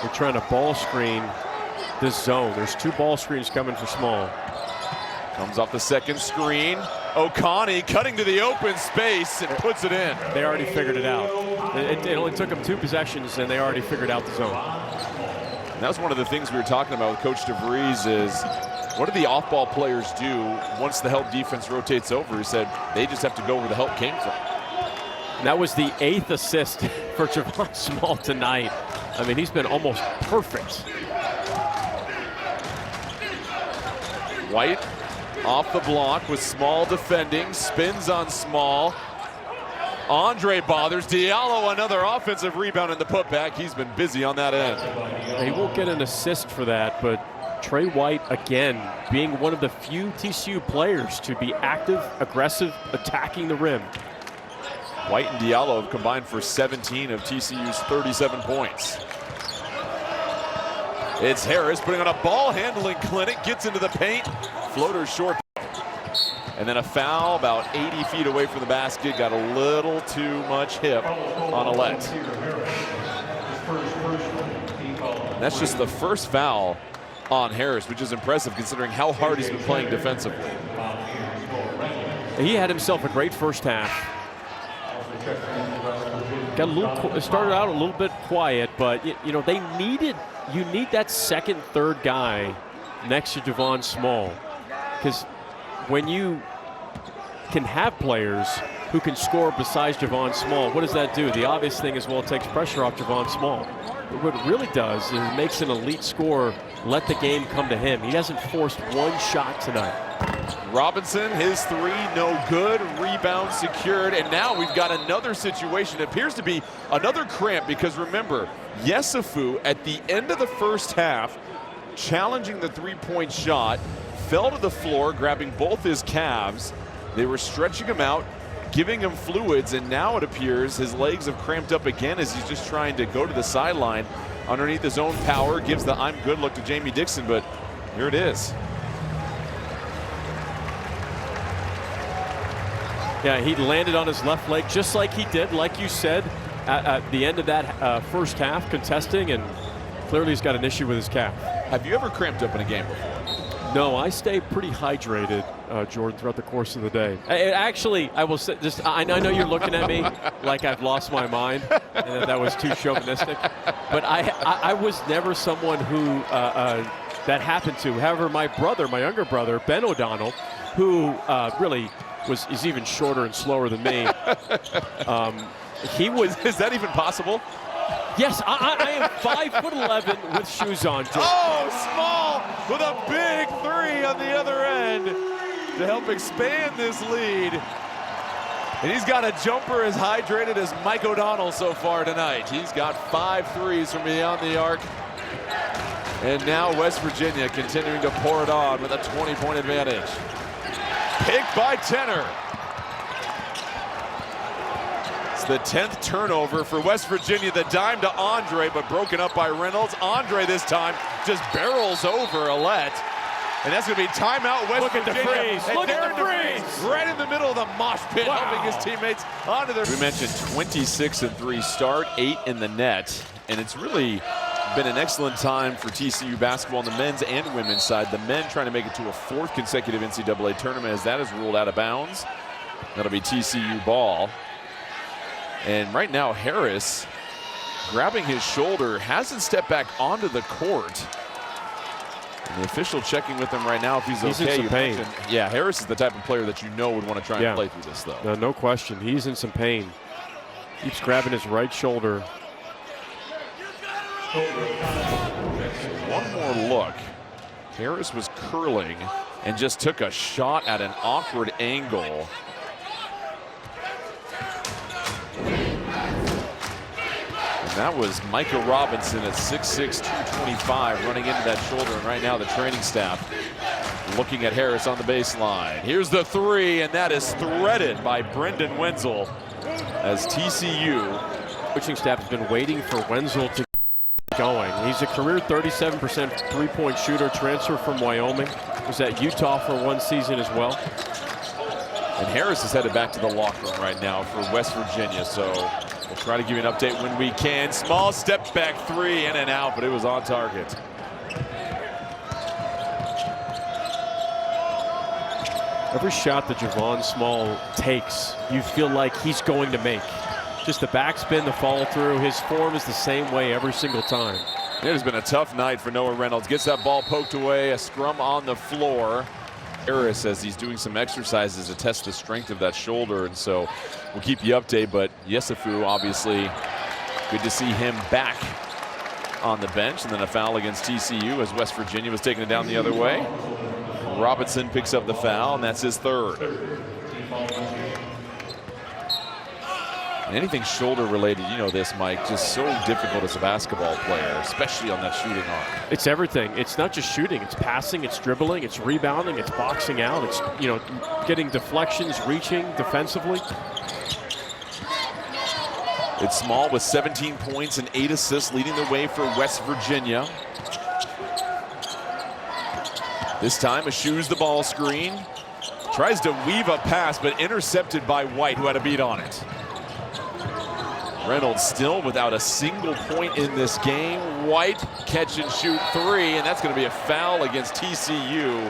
They're trying to ball screen this zone. There's 2 ball screens coming for Small. Comes off the second screen. O'Connie cutting to the open space and puts it in. They already figured it out. It only took them 2 possessions, and they already figured out the zone. And that was one of the things we were talking about with Coach DeVries is what do the off-ball players do once the help defense rotates over? He said they just have to go where the help came from. And that was the 8th assist for Javon Small tonight. I mean, he's been almost perfect. White off the block with Small defending, spins on Small. Andre bothers Diallo, another offensive rebound in the putback. He's been busy on that end. He won't get an assist for that, but Trey White, again, being one of the few TCU players to be active, aggressive, attacking the rim. White and Diallo have combined for 17 of TCU's 37 points. It's Harris putting on a ball handling clinic, gets into the paint, floater short. And then a foul about 80 feet away from the basket. Got a little too much hip on Alette. And that's just the first foul on Harris, which is impressive considering how hard he's been playing defensively. He had himself a great first half. Got a little, started out a little bit quiet, but you know you need that second, third guy next to Javon Small, because when you can have players who can score besides Javon Small, what does that do? The obvious thing is, well, it takes pressure off Javon Small. But what it really does is it makes an elite scorer let the game come to him. He hasn't forced one shot tonight. Robinson, his three, no good. Rebound secured, and now we've got another situation. It appears to be another cramp, because remember, Yesufu at the end of the first half, challenging the three-point shot, fell to the floor, grabbing both his calves. They were stretching him out, giving him fluids, and now it appears his legs have cramped up again as he's just trying to go to the sideline underneath his own power. Gives the I'm good look to Jamie Dixon, but here it is. Yeah, he landed on his left leg just like he did, like you said, at the end of that first half, contesting, and clearly he's got an issue with his calf. Have you ever cramped up in a game before? No, I stay pretty hydrated, Jordan, throughout the course of the day. Actually, I will say, I know you're looking at me like I've lost my mind and that was too chauvinistic, but I was never someone who that happened to. However, my younger brother, Ben O'Donnell, who really is even shorter and slower than me. He was. Is that even possible? Yes, I am 5'11" with shoes on. Jordan. Oh, Small with a big three on the other end to help expand this lead. And he's got a jumper as hydrated as Mike O'Donnell so far tonight. He's got 5 threes from beyond the arc. And now West Virginia continuing to pour it on with a 20-point advantage. Picked by Tenor. It's the 10th turnover for West Virginia. The dime to Andre, but broken up by Reynolds. Andre this time just barrels over Alette. And that's going to be timeout West Virginia. Look at the freeze. Look at the freeze. Right in the middle of the mosh pit, helping his teammates onto their... We mentioned 26-3 start, 8 in the net. And it's really been an excellent time for TCU basketball on the men's and women's side. The men trying to make it to a 4th consecutive NCAA tournament, as that is ruled out of bounds. That'll be TCU ball. And right now, Harris, grabbing his shoulder, hasn't stepped back onto the court. And the official checking with him right now if he's okay. In some pain. Yeah, Harris is the type of player that you know would want to try and play through this, though. No question. He's in some pain. Keeps grabbing his right shoulder. One more look. Harris was curling and just took a shot at an awkward angle. That was Micah Robinson at 6'6", 225, running into that shoulder. And right now the training staff looking at Harris on the baseline. Here's the three, and that is threaded by Brendan Wenzel as TCU. Coaching staff has been waiting for Wenzel to get going. He's a career 37% three-point shooter, transfer from Wyoming. Was at Utah for one season as well. And Harris is headed back to the locker room right now for West Virginia, so we'll try to give you an update when we can. Small step back three, in and out, but it was on target. Every shot that Javon Small takes, you feel like he's going to make. Just the backspin, the follow through. His form is the same way every single time. It has been a tough night for Noah Reynolds. Gets that ball poked away, a scrum on the floor. Harris says he's doing some exercises to test the strength of that shoulder, and so we'll keep you updated. But Yesufu, obviously, good to see him back on the bench. And then a foul against TCU as West Virginia was taking it down the other way. Robinson picks up the foul, and that's his 3rd. Anything shoulder related, you know this, Mike, just so difficult as a basketball player, especially on that shooting arm. It's everything. It's not just shooting. It's passing, it's dribbling, it's rebounding, it's boxing out, it's, you know, getting deflections, reaching defensively. It's Small with 17 points and 8 assists, leading the way for West Virginia. This time eschews the ball screen. Tries to weave a pass, but intercepted by White, who had a beat on it. Reynolds still without a single point in this game. White catch and shoot three, and that's going to be a foul against TCU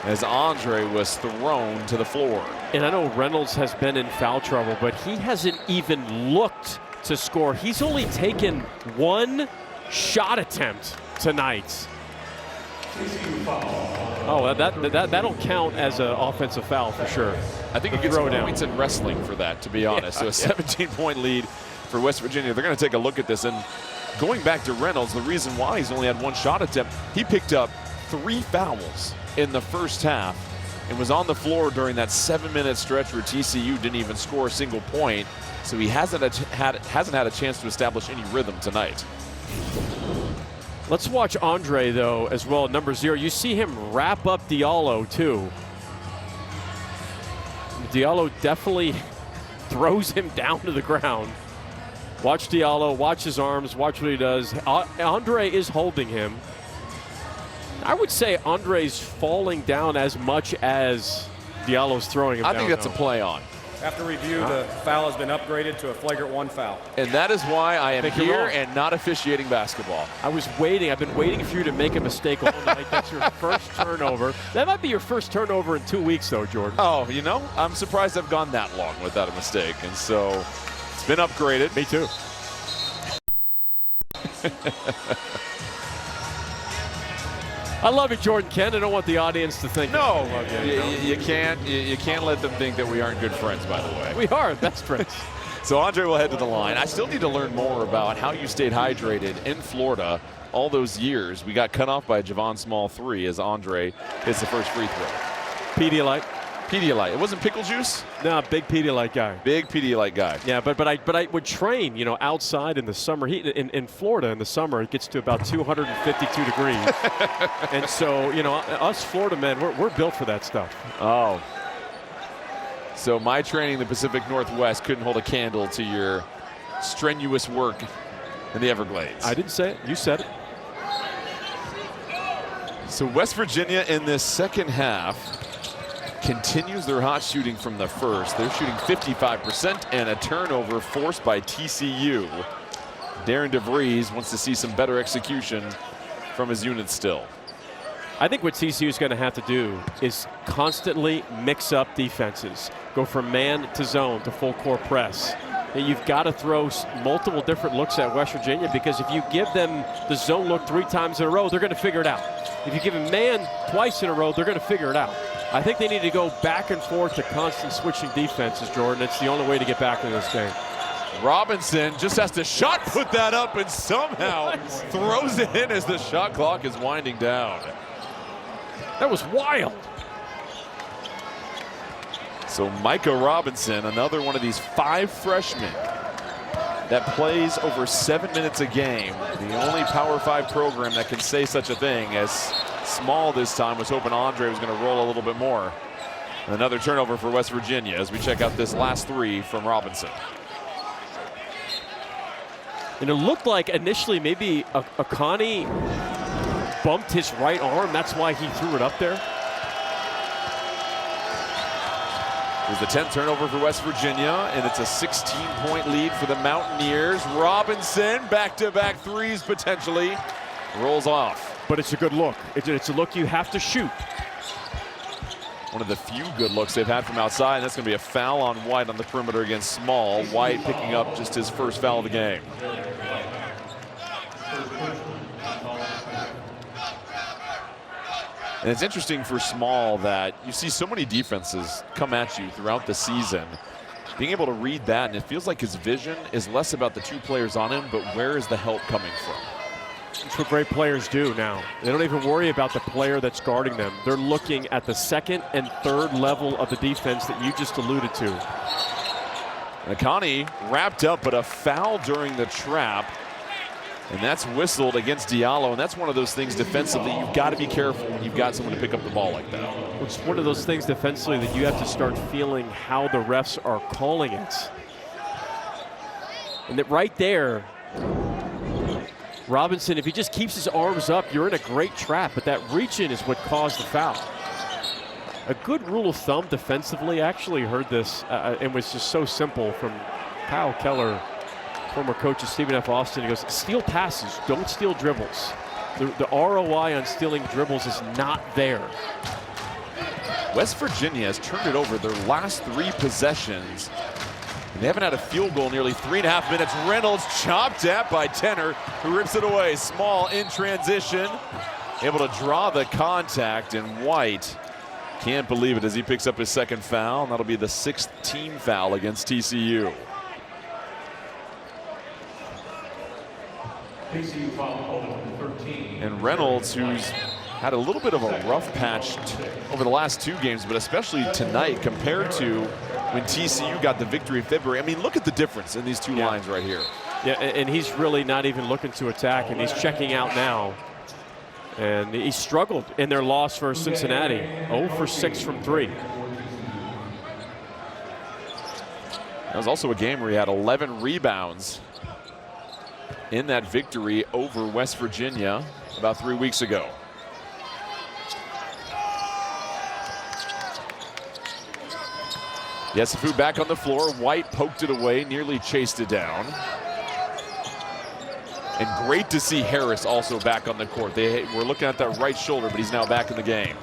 as Andre was thrown to the floor. And I know Reynolds has been in foul trouble, but he hasn't even looked to score. He's only taken one shot attempt tonight. Oh, that'll count as an offensive foul for sure. I think it gets points in wrestling for that, to be honest. So a 17-point lead for West Virginia. They're going to take a look at this. And going back to Reynolds, the reason why he's only had one shot attempt, he picked up 3 fouls in the first half and was on the floor during that 7-minute stretch where TCU didn't even score a single point. So he hasn't had a chance to establish any rhythm tonight. Let's watch Andre, though, as well, number 0. You see him wrap up Diallo, too. Diallo definitely throws him down to the ground. Watch Diallo, watch his arms, watch what he does. Andre is holding him. I would say Andre's falling down as much as Diallo's throwing him down. I think that's a play on. After review, the foul has been upgraded to a flagrant 1 foul. And that is why I am here and not officiating basketball. I was waiting. I've been waiting for you to make a mistake all night. That's your first turnover. That might be your first turnover in 2 weeks, though, Jordan. Oh, you know, I'm surprised I've gone that long without a mistake. And so it's been upgraded. Me too. I love you, Jordan Kent. I don't want the audience to think. No, you can't let them think that we aren't good friends, by the way. We are best friends. So Andre will head to the line. I still need to learn more about how you stayed hydrated in Florida all those years. We got cut off by a Javon Small 3 as Andre hits the first free throw. Pedialyte. Pedialyte. It wasn't pickle juice? No, big Pedialyte guy. Big Pedialyte guy. Yeah, but I would train, you know, outside in the summer. In Florida in the summer, it gets to about 252 degrees. And so, you know, us Florida men, we're built for that stuff. Oh. So my training in the Pacific Northwest couldn't hold a candle to your strenuous work in the Everglades. I didn't say it. You said it. So West Virginia in this second half continues their hot shooting from the first. They're shooting 55% and a turnover forced by TCU. Darren DeVries wants to see some better execution from his unit still. I think what TCU is going to have to do is constantly mix up defenses. Go from man to zone to full court press. And you've got to throw multiple different looks at West Virginia, because if you give them the zone look 3 times in a row, they're going to figure it out. If you give them man twice in a row, they're going to figure it out. I think they need to go back and forth to constant switching defenses, Jordan. It's the only way to get back into this game. Robinson just has to shot put that up and somehow throws it in as the shot clock is winding down. That was wild. So Micah Robinson, another one of these 5 freshmen that plays over 7 minutes a game. The only Power 5 program that can say such a thing, as Small this time was hoping Andre was going to roll a little bit more. Another turnover for West Virginia as we check out this last 3 from Robinson. And it looked like initially maybe Akani bumped his right arm. That's why he threw it up there. It was the 10th turnover for West Virginia, and it's a 16-point lead for the Mountaineers. Robinson, back-to-back threes potentially, rolls off. But it's a good look. It's a look you have to shoot. One of the few good looks they've had from outside, and that's going to be a foul on White on the perimeter against Small. White picking up just his first foul of the game. And it's interesting for Small that you see so many defenses come at you throughout the season. Being able to read that, and it feels like his vision is less about the 2 players on him, but where is the help coming from? That's what great players do now. They don't even worry about the player that's guarding them. They're looking at the 2nd and 3rd level of the defense that you just alluded to. Akani wrapped up, but a foul during the trap. And that's whistled against Diallo, and that's one of those things defensively you've got to be careful when you've got someone to pick up the ball like that. It's one of those things defensively that you have to start feeling how the refs are calling it. And that right Robinson, if he just keeps his arms up, you're in a great trap, but that reach-in is what caused the foul. A good rule of thumb defensively, I actually heard this, and was just so simple from Kyle Keller, former coach of Stephen F. Austin. He goes, steal passes, don't steal dribbles. The ROI on stealing dribbles is not there. West Virginia has turned it over their last 3 possessions. And they haven't had a field goal in nearly 3.5 minutes. Reynolds chopped at by Tenner, who rips it away. Small in transition, able to draw the contact, and White can't believe it as he picks up his 2nd foul, and that'll be the 6th team foul against TCU. TCU foul 13. And Reynolds, who's had a little bit of a rough patch over the last 2 games, but especially tonight compared to when TCU got the victory in February. I mean, look at the difference in these 2 lines right here. Yeah, and he's really not even looking to attack, and he's checking out now. And he struggled in their loss for Cincinnati, 0 for 6 from 3. That was also a game where he had 11 rebounds in that victory over West Virginia about 3 weeks ago. Yesufu back on the floor. White poked it away, nearly chased it down. And great to see Harris also back on the court. They were looking at that right shoulder, but he's now back in the game.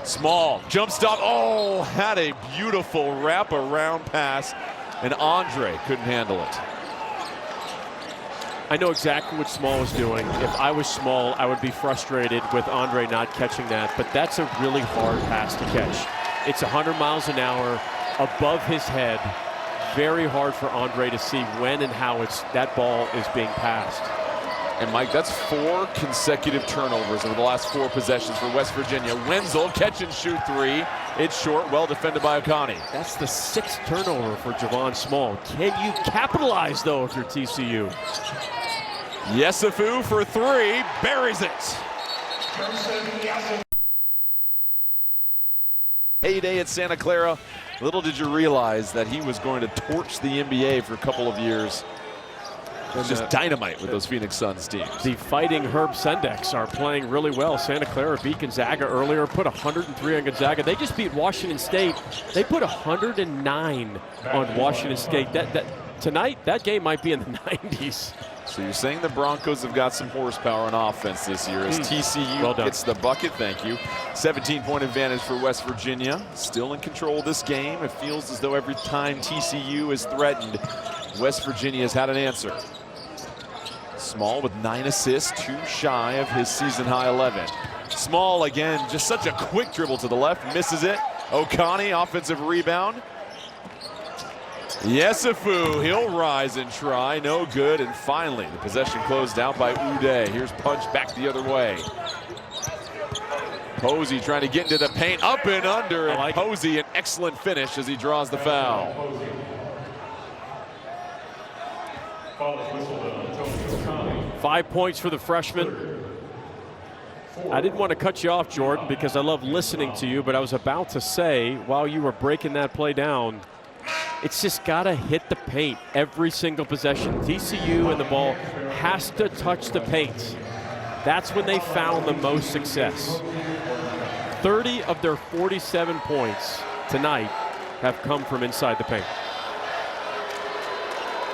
Small, jump stop. Oh, had a beautiful wrap-around pass, and Andre couldn't handle it. I know exactly what Small was doing. If I was Small, I would be frustrated with Andre not catching that, but that's a really hard pass to catch. It's 100 miles an hour above his head. Very hard for Andre to see when and how that ball is being passed. And Mike, that's 4 consecutive turnovers over the last 4 possessions for West Virginia. Wenzel catch and shoot 3. It's short, well defended by Okani. That's the 6th turnover for Javon Small. Can you capitalize though if you're TCU? Yesufu for 3, buries it. Heyday at Santa Clara. Little did you realize that he was going to torch the NBA for a couple of years. It was just dynamite with those Phoenix Suns teams. The Fighting Herb Sendex are playing really well. Santa Clara beat Gonzaga earlier, put 103 on Gonzaga. They just beat Washington State. They put 109 on Washington State. Tonight, that game might be in the 90s. So you're saying the Broncos have got some horsepower on offense this year as TCU gets the bucket. Thank you. 17-point advantage for West Virginia. Still in control of this game. It feels as though every time TCU is threatened, West Virginia has had an answer. Small with 9 assists, 2 shy of his season-high 11. Small again, just such a quick dribble to the left, misses it. Okani, offensive rebound. Yesufu, he'll rise and try, no good. And finally, the possession closed out by Uday. Here's punch back the other way. Posey trying to get into the paint, up and under, and Posey an excellent finish as he draws the foul. 5 points for the freshman. I didn't want to cut you off, Jordan, because I love listening to you, but I was about to say, while you were breaking that play down, it's just got to hit the paint every single possession. TCU and the ball has to touch the paint. That's when they found the most success. 30 of their 47 points tonight have come from inside the paint.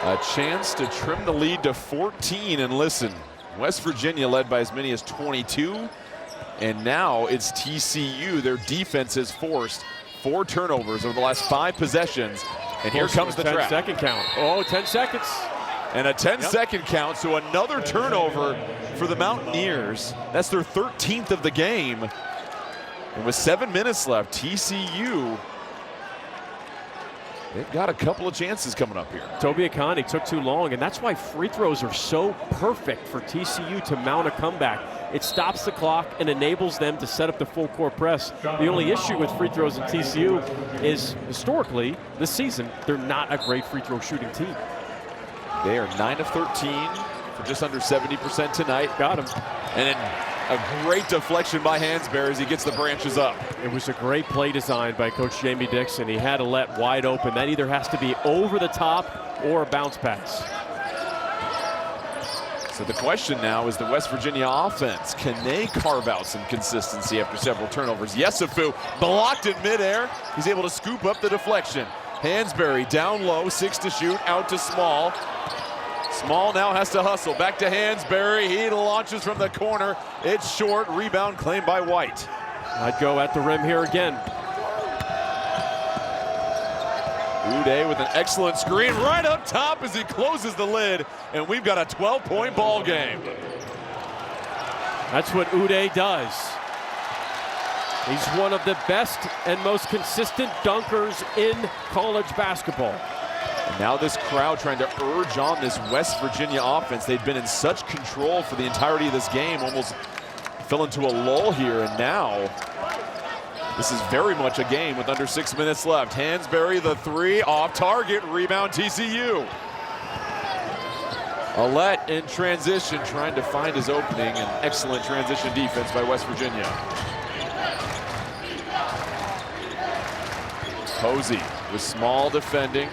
A chance to trim the lead to 14, and listen, West Virginia led by as many as 22, and now it's TCU. Their defense has forced 4 turnovers over the last 5 possessions. And here comes the trap. 10-second count. Oh, 10 seconds. And a 10-second count, so another turnover for the Mountaineers. That's their 13th of the game. And with 7 minutes left, TCU, they've got a couple of chances coming up here. Toby Akani took too long, and that's why free throws are so perfect for TCU to mount a comeback. It stops the clock and enables them to set up the full court press. The only issue with free throws in TCU is, historically, this season, they're not a great free throw shooting team. They are 9 of 13 for just under 70% tonight. Got him. And then a great deflection by Hansberry as he gets the branches up. It was a great play design by Coach Jamie Dixon. He had to let wide open. That either has to be over the top or a bounce pass. So the question now is the West Virginia offense. Can they carve out some consistency after several turnovers? Yesufu blocked in midair. He's able to scoop up the deflection. Hansberry down low, 6 to shoot, out to Small. Small now has to hustle. Back to Hansberry. He launches from the corner. It's short. Rebound claimed by White. I'd go at the rim here again. Uday with an excellent screen right up top as he closes the lid, and we've got a 12-point ball game. That's what Uday does. He's one of the best and most consistent dunkers in college basketball. And now this crowd trying to urge on this West Virginia offense. They've been in such control for the entirety of this game, almost fell into a lull here, and now this is very much a game with under 6 minutes left. Hansberry, the 3, off target, rebound TCU. Alette in transition, trying to find his opening, and excellent transition defense by West Virginia. Posey with Small defending.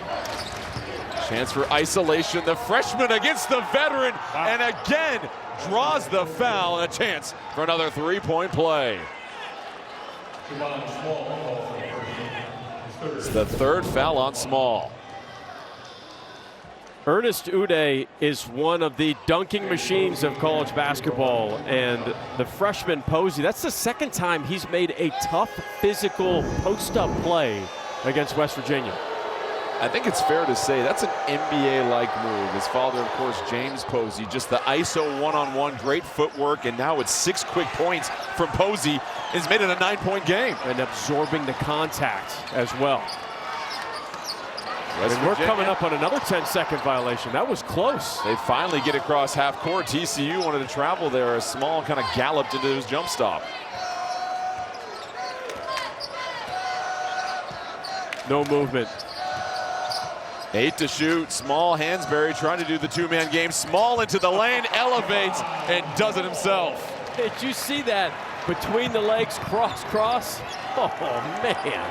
Chance for isolation. The freshman against the veteran, and again draws the foul, and a chance for another 3-point play. It's the 3rd foul on Small. Ernest Uday is one of the dunking machines of college basketball, and the freshman Posey, that's the 2nd time he's made a tough physical post-up play against West Virginia. I think it's fair to say that's an NBA-like move. His father, of course, James Posey, just the ISO one-on-one, great footwork, and now it's 6 quick points from Posey. Has made it a 9-point game. And absorbing the contact as well. And we're coming up on another 10-second violation. That was close. They finally get across half court. TCU wanted to travel there as Small kind of galloped into his jump stop. No movement. 8 to shoot. Small, Hansberry trying to do the 2-man game. Small into the lane, elevates, and does it himself. Did you see that? Between the legs, cross. Oh, man.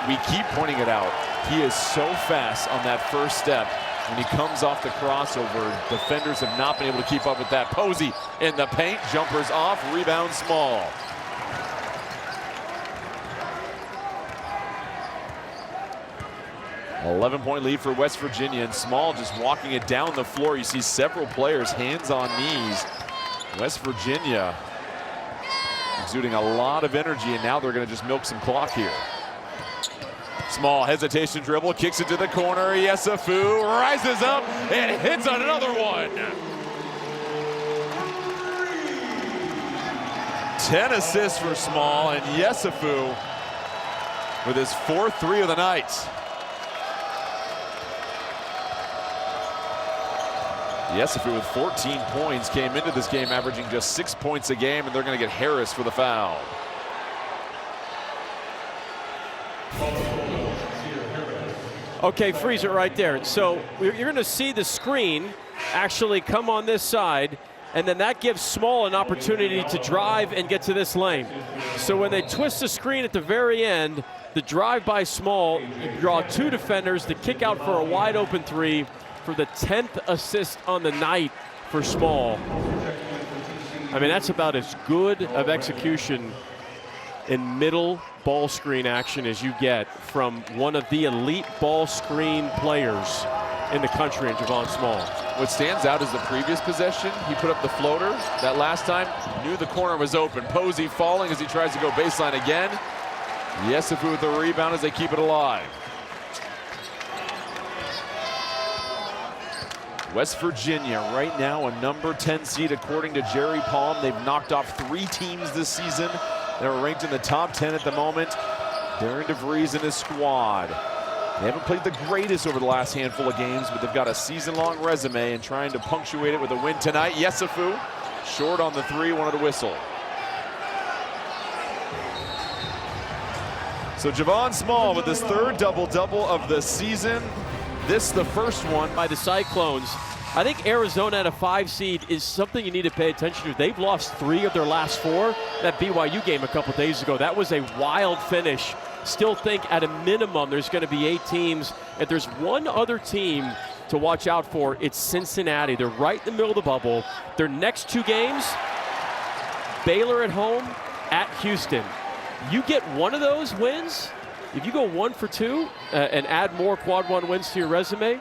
We keep pointing it out. He is so fast on that first step. When he comes off the crossover, defenders have not been able to keep up with that. Posey in the paint, jumpers off, rebound Small. An 11-point lead for West Virginia, and Small just walking it down the floor. You see several players hands on knees. West Virginia exuding a lot of energy, and now they're going to just milk some clock here. Small hesitation dribble, kicks it to the corner. Yesufu rises up and hits another one. 10 assists for Small, and Yesufu with his 4th 3 of the night. Yesufu with 14 points came into this game averaging just 6 points a game, and they're going to get Harris for the foul. Okay, freeze it right there. So you're going to see the screen actually come on this side, and then that gives Small an opportunity to drive and get to this lane. So when they twist the screen at the very end, the drive by Small, you draw 2 defenders, the kick out for a wide open 3 for the 10th assist on the night for Small. I mean, that's about as good of execution in middle ball screen action as you get from one of the elite ball screen players in the country in Javon Small. What stands out is the previous possession. He put up the floater. That last time, knew the corner was open. Posey falling as he tries to go baseline again. Yesufu with the rebound as they keep it alive. West Virginia right now a number 10 seed according to Jerry Palm. They've knocked off 3 teams this season. They're ranked in the top 10 at the moment. Darren DeVries and his squad. They haven't played the greatest over the last handful of games, but they've got a season-long resume and trying to punctuate it with a win tonight. Yesufu, short on the 3, wanted to whistle. So Javon Small with his 3rd double-double of the season. This the first one by the Cyclones. I think Arizona at a 5 seed is something you need to pay attention to. They've lost 3 of their last 4. That BYU game a couple days ago, that was a wild finish. Still think at a minimum there's going to be 8 teams. If there's one other team to watch out for, it's Cincinnati. They're right in the middle of the bubble. Their next 2 games, Baylor at home, at Houston. You get one of those wins, if you go 1 for 2 and add more quad 1 wins to your resume,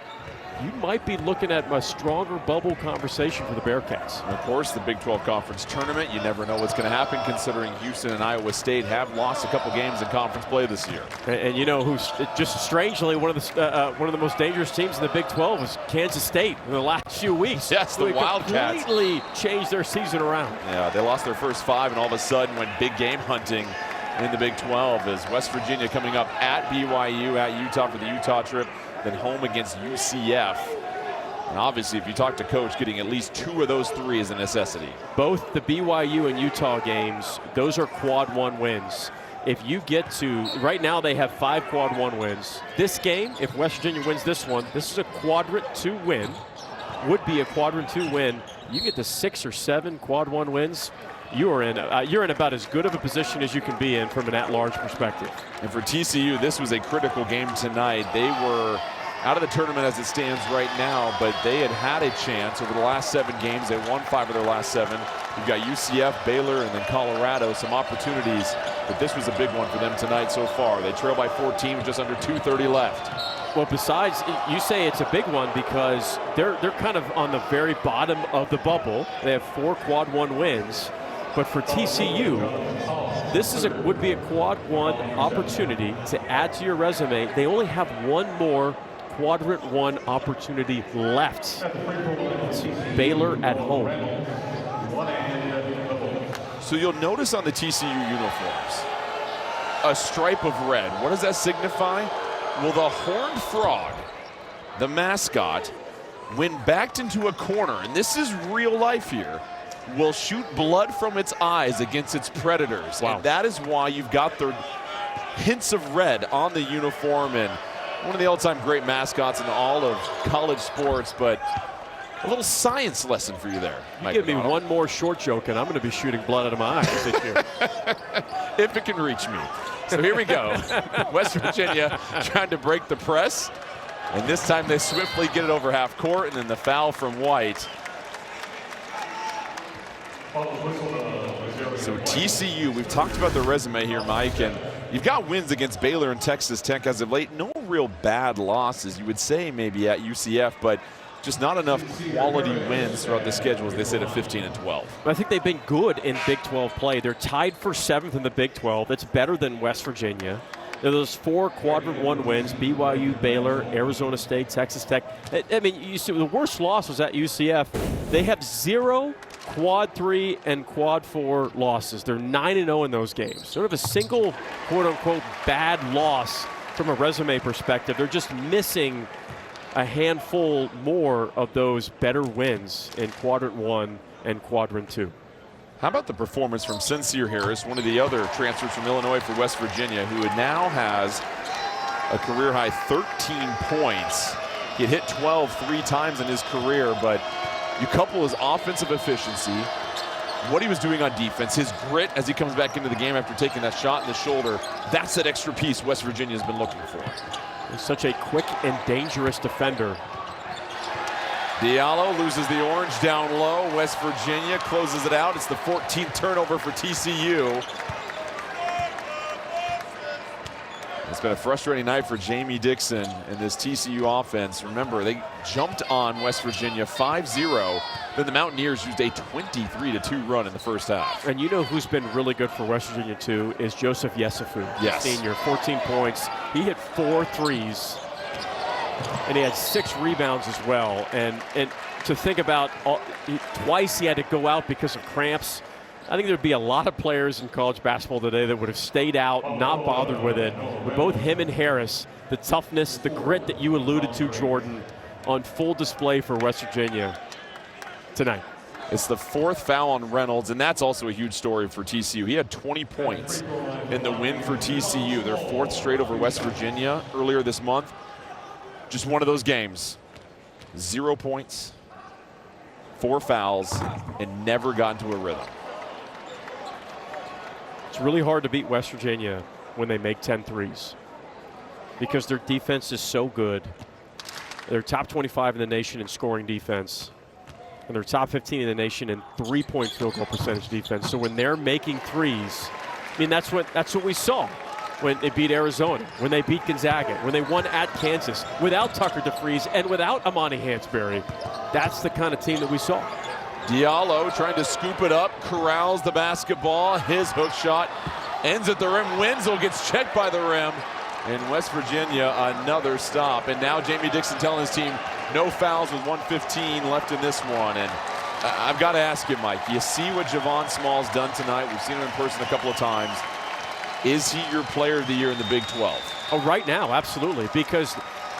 you might be looking at a stronger bubble conversation for the Bearcats. And of course, the Big 12 Conference Tournament, you never know what's going to happen considering Houston and Iowa State have lost a couple games in conference play this year. And you know who's just strangely one of the most dangerous teams in the Big 12 is Kansas State in the last few weeks. Yes, the Wildcats completely changed their season around. Yeah, they lost their first 5 and all of a sudden went big game hunting in the Big 12 as West Virginia coming up at BYU, at Utah for the Utah trip, then home against UCF. And obviously, if you talk to Coach, getting at least 2 of those 3 is a necessity. Both the BYU and Utah games, those are quad 1 wins. If you get to, right now they have 5 quad 1 wins. This game, if West Virginia wins this one, this is a quadrant 2 win. Would be a quadrant 2 win. You get to 6 or 7 quad 1 wins. You're in about as good of a position as you can be in from an at-large perspective. And for TCU, this was a critical game tonight. They were out of the tournament as it stands right now, but they had a chance over the last 7 games. They won 5 of their last 7. You've got UCF, Baylor, and then Colorado, some opportunities, but this was a big one for them tonight so far. They trail by 14 with just under 2:30 left. Well, besides, you say it's a big one because they're kind of on the very bottom of the bubble. They have 4 quad 1 wins. But for TCU, this would be a quad 1 opportunity to add to your resume. They only have 1 more quadrant 1 opportunity left. It's Baylor at home. So you'll notice on the TCU uniforms a stripe of red. What does that signify? Well, the Horned Frog, the mascot, when backed into a corner, and this is real life here, will shoot blood from its eyes against its predators. Wow. And that is why you've got the hints of red on the uniform, and one of the all-time great mascots in all of college sports, but a little science lesson for you there. You give me one more short joke and I'm going to be shooting blood out of my eyes this year. If it can reach me. So here we go. West Virginia trying to break the press, and this time they swiftly get it over half court, and then the foul from White. So TCU, we've talked about the resume here, Mike, and you've got wins against Baylor and Texas Tech as of late. No real bad losses, you would say maybe at UCF, but just not enough quality wins throughout the schedule, as they sit at 15 and 12. I think they've been good in Big 12 play. They're tied for 7th in the Big 12. That's better than West Virginia. Those 4 quadrant 1 wins, BYU, Baylor, Arizona State, Texas Tech. I mean, you see, the worst loss was at UCF. They have 0 quad 3 and quad 4 losses. They're 9-0 in those games. Sort of a single, quote-unquote, bad loss from a resume perspective. They're just missing a handful more of those better wins in quadrant 1 and quadrant 2. How about the performance from Sincere Harris, one of the other transfers from Illinois for West Virginia, who now has a career-high 13 points. He had hit 12 3 times in his career, but you couple his offensive efficiency, what he was doing on defense, his grit as he comes back into the game after taking that shot in the shoulder, that's that extra piece West Virginia's been looking for. He's such a quick and dangerous defender. Diallo loses the orange down low. West Virginia closes it out. It's the 14th turnover for TCU. It's been a frustrating night for Jamie Dixon and this TCU offense. Remember, they jumped on West Virginia 5-0. Then the Mountaineers used a 23-2 run in the first half. And you know who's been really good for West Virginia too is Joseph Yesufu, yes. Senior, 14 points. He hit 4 threes. And he had 6 rebounds as well. And to think about, twice he had to go out because of cramps. I think there'd be a lot of players in college basketball today that would have stayed out, not bothered with it. But both him and Harris, the toughness, the grit that you alluded to, Jordan, on full display for West Virginia tonight. It's the 4th foul on Reynolds, and that's also a huge story for TCU. He had 20 points in the win for TCU, their 4th straight over West Virginia earlier this month. Just one of those games. 0 points, 4 fouls, and never got into a rhythm. It's really hard to beat West Virginia when they make 10 threes because their defense is so good They're top 25 in the nation in scoring defense. And they're top 15 in the nation in three-point field goal percentage defense. So when they're making threes, I mean, that's what we saw when they beat Arizona, when they beat Gonzaga, when they won at Kansas, without Tucker DeFries and without Amani Hansberry. That's the kind of team that we saw. Diallo trying to scoop it up, corrals the basketball. His hook shot ends at the rim. Winslow gets checked by the rim. And West Virginia, another stop. And now Jamie Dixon telling his team no fouls with 1:15 left in this one. And I've got to ask you, Mike, you see what Javon Small's done tonight? We've seen him in person a couple of times. Is he your player of the year in the Big 12? Oh, right now, absolutely, because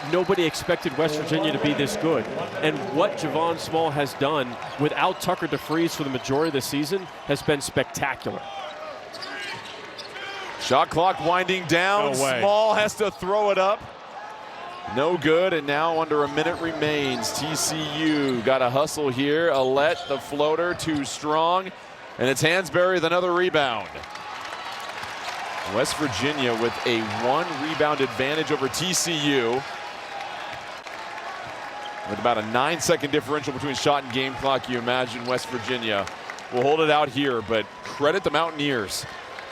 nobody expected West Virginia to be this good. And what Javon Small has done without Tucker DeFries for the majority of the season has been spectacular. Shot clock winding down. No way. Small has to throw it up. No good, and now under a minute remains. TCU got a hustle here. Alette, the floater, too strong. And it's Hansberry with another rebound. West Virginia with a 1-rebound advantage over TCU. With about a 9-second differential between shot and game clock, you imagine West Virginia will hold it out here, but credit the Mountaineers.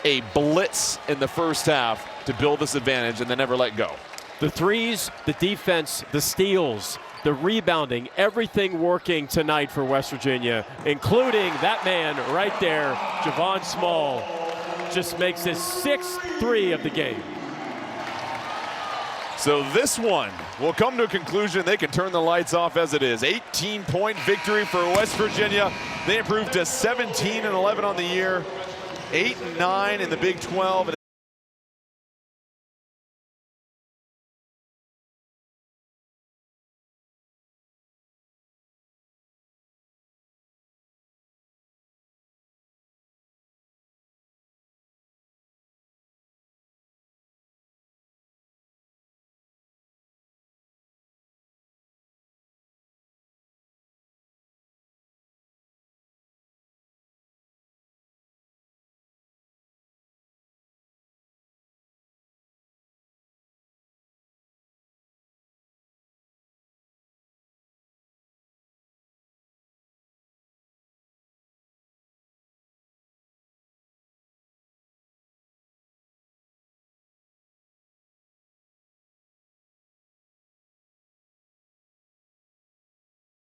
A blitz in the first half to build this advantage and then never let go. The threes, the defense, the steals, the rebounding, everything working tonight for West Virginia, including that man right there, Javon Small, just makes his 6th three of the game. So this one will come to a conclusion. They can turn the lights off as it is. 18-point victory for West Virginia. They improved to 17-11 on the year, 8-9 in the Big 12.